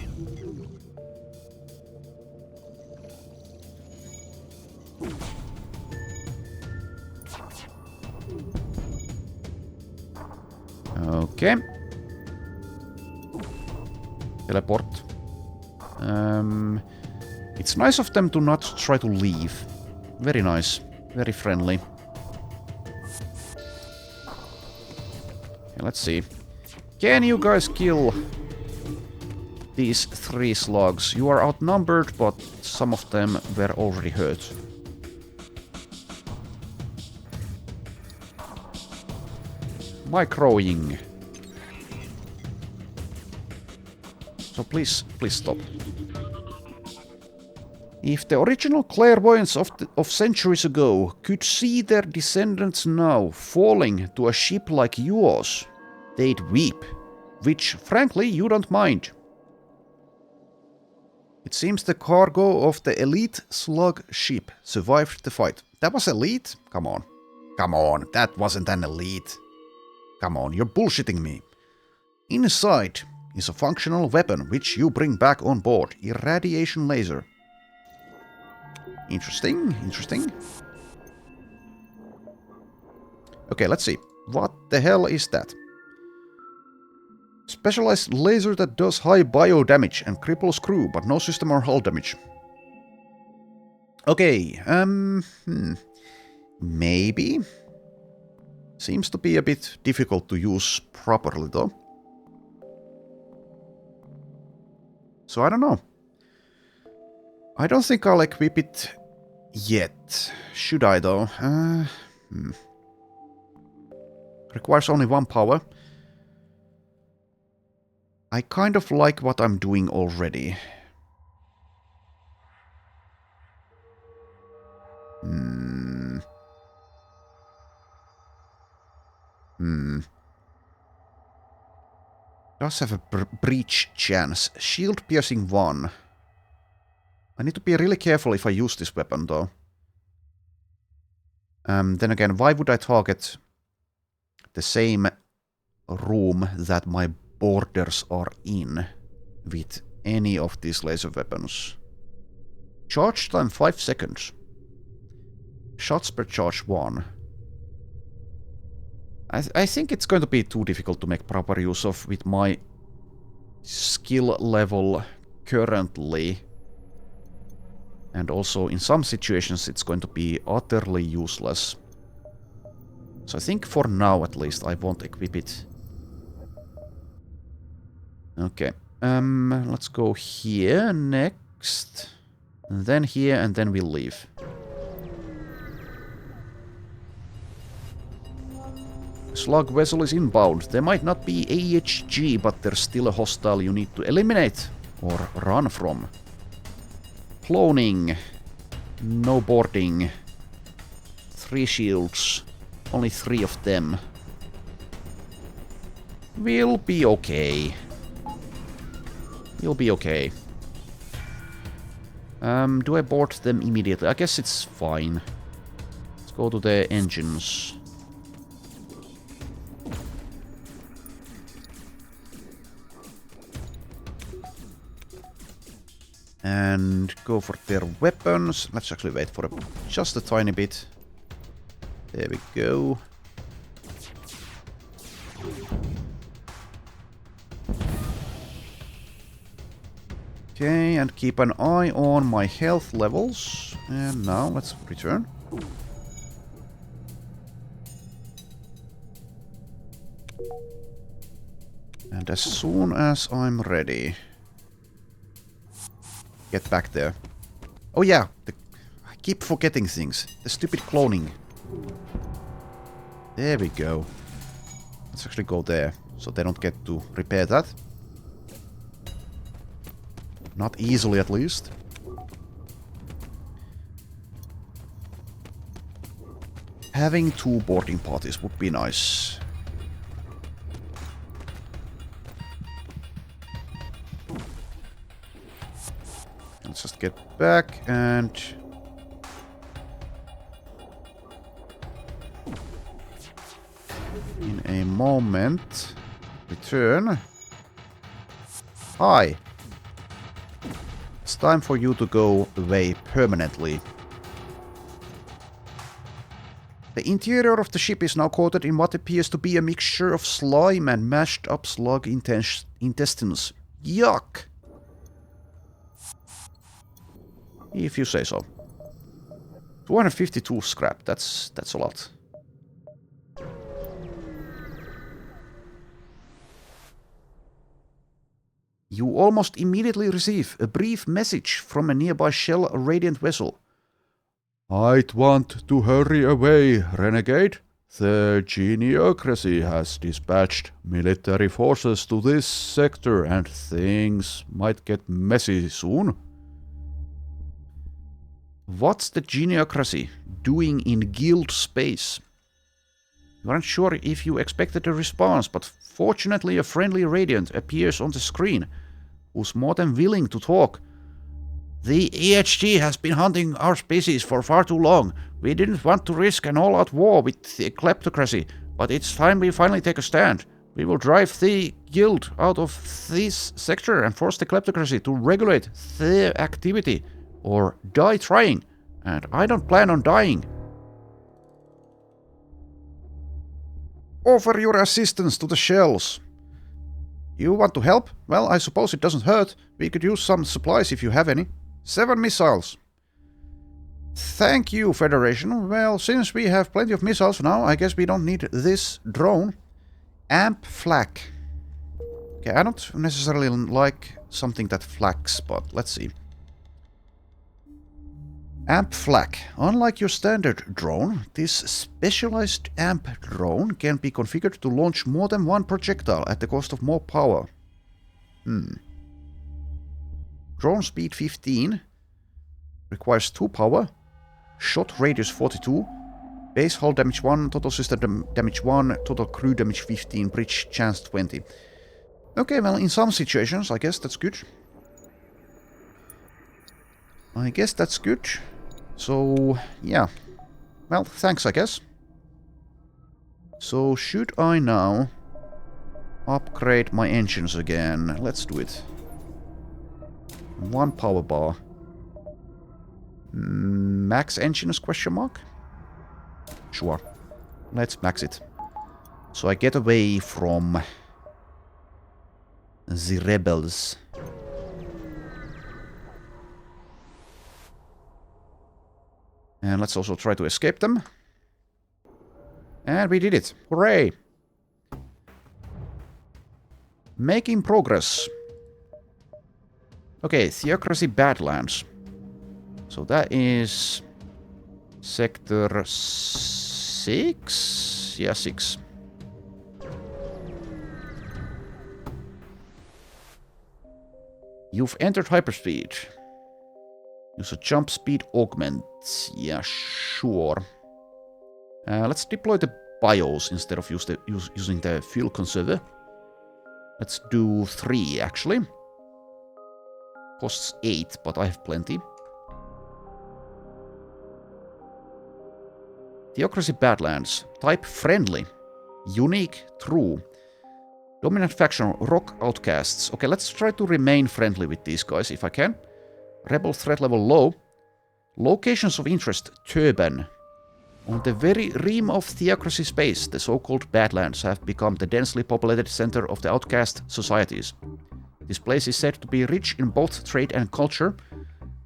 Okay. Teleport. It's nice of them to not try to leave. Very nice. Very friendly. Okay, let's see. Can you guys kill these 3 slugs? You are outnumbered, but some of them were already hurt. Microing. So please stop. If the original clairvoyants of centuries ago could see their descendants now falling to a ship like yours, they'd weep, which, frankly, you don't mind. It seems the cargo of the elite slug ship survived the fight. That was elite? Come on. Come on, that wasn't an elite. Come on, you're bullshitting me. Inside is a functional weapon which you bring back on board. Irradiation laser. Interesting, interesting. Okay, let's see. What the hell is that? Specialized laser that does high bio damage and cripples crew, but no system or hull damage. Okay, maybe. Seems to be a bit difficult to use properly though. So I don't know. I don't think I'll equip it yet. Should I though? Requires only 1 power. I kind of like what I'm doing already. Does have a breach chance. Shield piercing 1. I need to be really careful if I use this weapon though. Then again, why would I target the same room that my borders are in with any of these laser weapons? Charge time 5 seconds. Shots per charge 1. I think it's going to be too difficult to make proper use of with my skill level currently. And also in some situations it's going to be utterly useless. So I think for now at least I won't equip it. Okay. Let's go here next. And then here and then we'll leave. Slug vessel is inbound. There might not be AHG, but there's still a hostile you need to eliminate or run from. Cloning. No boarding. 3 shields. Only 3 of them. We'll be okay. We'll be okay. Do I board them immediately? I guess it's fine. Let's go to the engines. And go for their weapons. Let's actually wait for just a tiny bit. There we go. Okay, and keep an eye on my health levels. And now let's return. And as soon as I'm ready... Get back there. Oh yeah, I keep forgetting things. The stupid cloning. There we go. Let's actually go there, so they don't get to repair that. Not easily, at least. Having 2 boarding parties would be nice. Let's just get back and... in a moment... return. Hi. It's time for you to go away permanently. The interior of the ship is now coated in what appears to be a mixture of slime and mashed up slug intestines. Yuck! If you say so. 252 scrap, that's a lot. You almost immediately receive a brief message from a nearby Shell Radiant vessel. I'd want to hurry away, renegade. The Geniocracy has dispatched military forces to this sector and things might get messy soon. What's the Geniocracy doing in guild space? We aren't sure if you expected a response, but fortunately a friendly radiant appears on the screen, who's more than willing to talk. The EHG has been hunting our species for far too long. We didn't want to risk an all-out war with the kleptocracy, but it's time we finally take a stand. We will drive the guild out of this sector and force the kleptocracy to regulate their activity, or die trying. And I don't plan on dying. Offer your assistance to the shells. You want to help? Well, I suppose it doesn't hurt. We could use some supplies if you have any. 7 missiles. Thank you, Federation. Well, since we have plenty of missiles now, I guess we don't need this drone. Amp flak. Okay, I don't necessarily like something that flaks, but let's see. Amp flak. Unlike your standard drone, this specialized amp drone can be configured to launch more than one projectile at the cost of more power. Drone speed 15. Requires 2 power. Shot radius 42. Base hull damage 1, total system damage 1, total crew damage 15, bridge chance 20. Okay, well, in some situations, I guess that's good. So, yeah. Well, thanks, I guess. So, should I now upgrade my engines again? Let's do it. 1 power bar. Max engines question mark? Sure. Let's max it. So I get away from the rebels. And let's also try to escape them. And we did it. Hooray! Making progress. Okay, Theocracy Badlands. So that is sector 6? Yeah, 6. You've entered hyperspeed. Use a jump speed augment. Yeah, sure. Let's deploy the BIOS instead of using the fuel conserver. Let's do 3, actually. Costs 8, but I have plenty. Theocracy Badlands. Type friendly. Unique, true. Dominant faction, rock outcasts. Okay, let's try to remain friendly with these guys if I can. Rebel threat level low. Locations of interest, Turban. On the very rim of Theocracy space, the so-called Badlands have become the densely populated center of the outcast societies. This place is said to be rich in both trade and culture,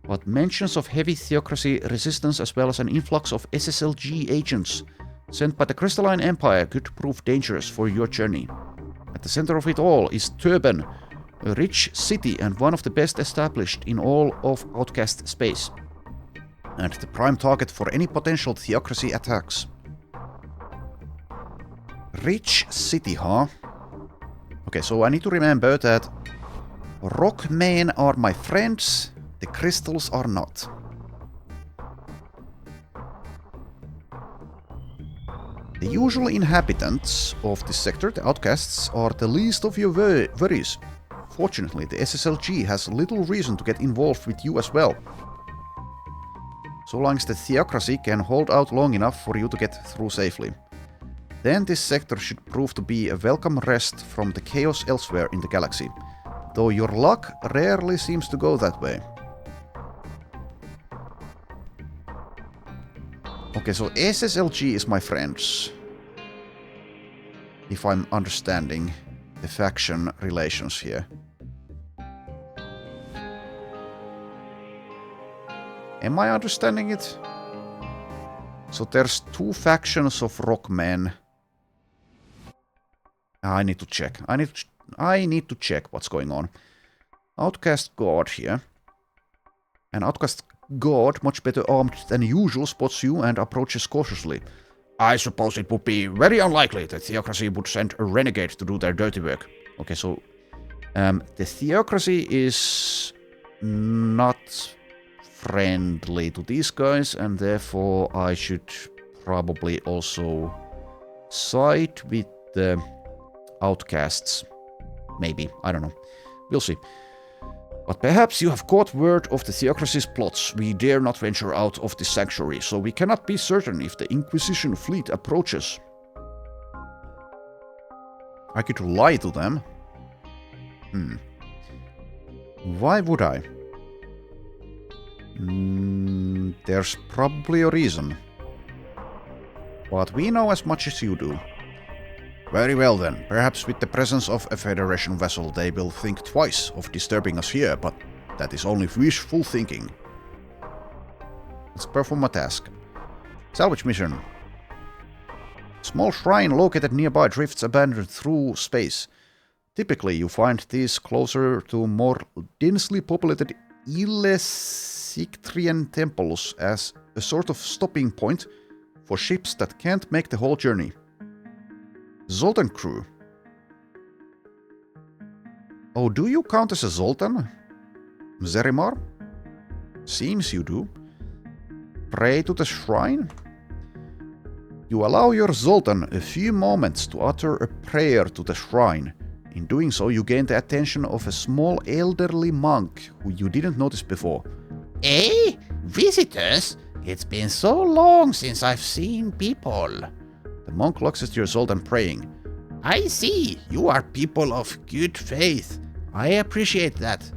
but mentions of heavy Theocracy resistance as well as an influx of SSLG agents sent by the Crystalline Empire could prove dangerous for your journey. At the center of it all is Turban, a rich city and one of the best established in all of Outcast space, and the prime target for any potential Theocracy attacks. Rich city, huh? Okay, so I need to remember that Rockmen are my friends, the crystals are not. The usual inhabitants of this sector, the outcasts, are the least of your worries. Fortunately, the SSLG has little reason to get involved with you as well. So long as the Theocracy can hold out long enough for you to get through safely. Then this sector should prove to be a welcome rest from the chaos elsewhere in the galaxy. Though your luck rarely seems to go that way. Okay, so SSLG is my friends. If I'm understanding the faction relations here. Am I understanding it? So there's 2 factions of Rockmen. I need to check. I need to check what's going on. Outcast Guard here. An Outcast Guard, much better armed than usual, spots you and approaches cautiously. I suppose it would be very unlikely that Theocracy would send a renegade to do their dirty work. Okay, so the Theocracy is not friendly to these guys, and therefore I should probably also side with the outcasts. Maybe, I don't know. We'll see. But perhaps you have caught word of the Theocracy's plots. We dare not venture out of this sanctuary, so we cannot be certain if the Inquisition fleet approaches. I could lie to them. Why would I? There's probably a reason. But we know as much as you do. Very well then. Perhaps with the presence of a Federation vessel they will think twice of disturbing us here, but that is only wishful thinking. Let's perform a task. Salvage mission. Small shrine located nearby drifts abandoned through space. Typically you find these closer to more densely populated Ilesictrian temples as a sort of stopping point for ships that can't make the whole journey. Zoltan crew. Oh, do you count as a Zoltan? Zerimar? Seems you do. Pray to the shrine? You allow your Zoltan a few moments to utter a prayer to the shrine. In doing so, you gain the attention of a small elderly monk who you didn't notice before. Eh? Visitors? It's been so long since I've seen people. The monk looks at your Zoltan praying. I see. You are people of good faith. I appreciate that.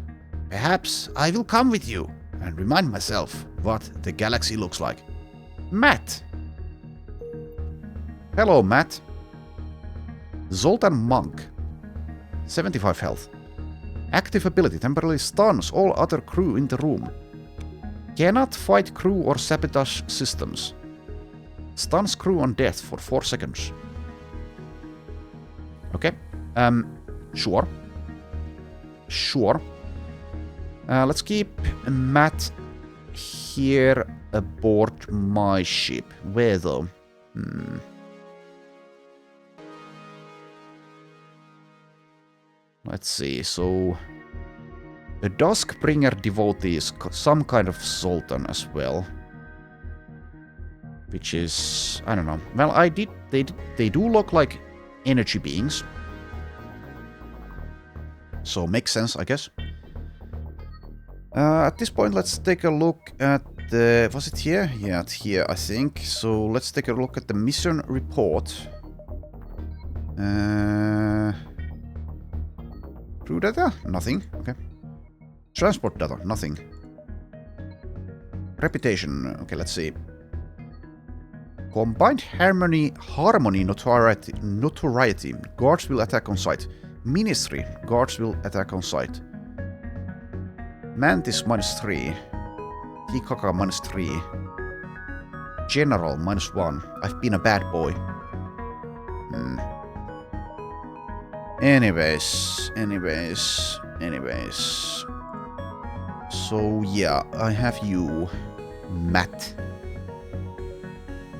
Perhaps I will come with you and remind myself what the galaxy looks like. Matt. Hello, Matt. Zoltan Monk. 75 health. Active ability temporarily stuns all other crew in the room. Cannot fight crew or sabotage systems. Stuns crew on death for 4 seconds. Okay. Sure. Sure. Let's keep Matt here aboard my ship. Where though? Let's see, so... A Duskbringer devotee is some kind of Sultan as well. Which is... I don't know. Well, they do look like energy beings. So, makes sense, I guess. At this point, let's take a look at the... Was it here? Yeah, it's here, I think. So, let's take a look at the mission report. Crew data? Nothing. Okay. Transport data? Nothing. Reputation. Okay, let's see. Combined harmony notoriety. Guards will attack on sight. Ministry. Guards will attack on sight. Mantis -3. Kikaka -3. General -1. I've been a bad boy. Anyways. So yeah, I have you, Matt.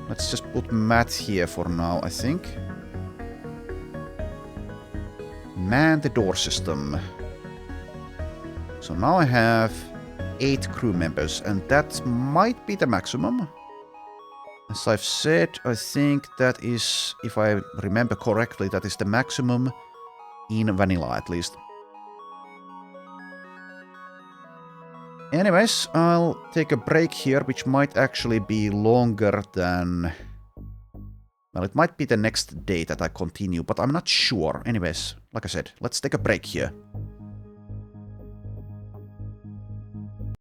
Let's just put Matt here for now, I think. Man the door system. So now I have 8 crew members, and that might be the maximum. As I've said, I think that is, if I remember correctly, that is the maximum in vanilla at least. Anyways, I'll take a break here, which might actually be longer than... Well, it might be the next day that I continue, but I'm not sure. Anyways, like I said, let's take a break here.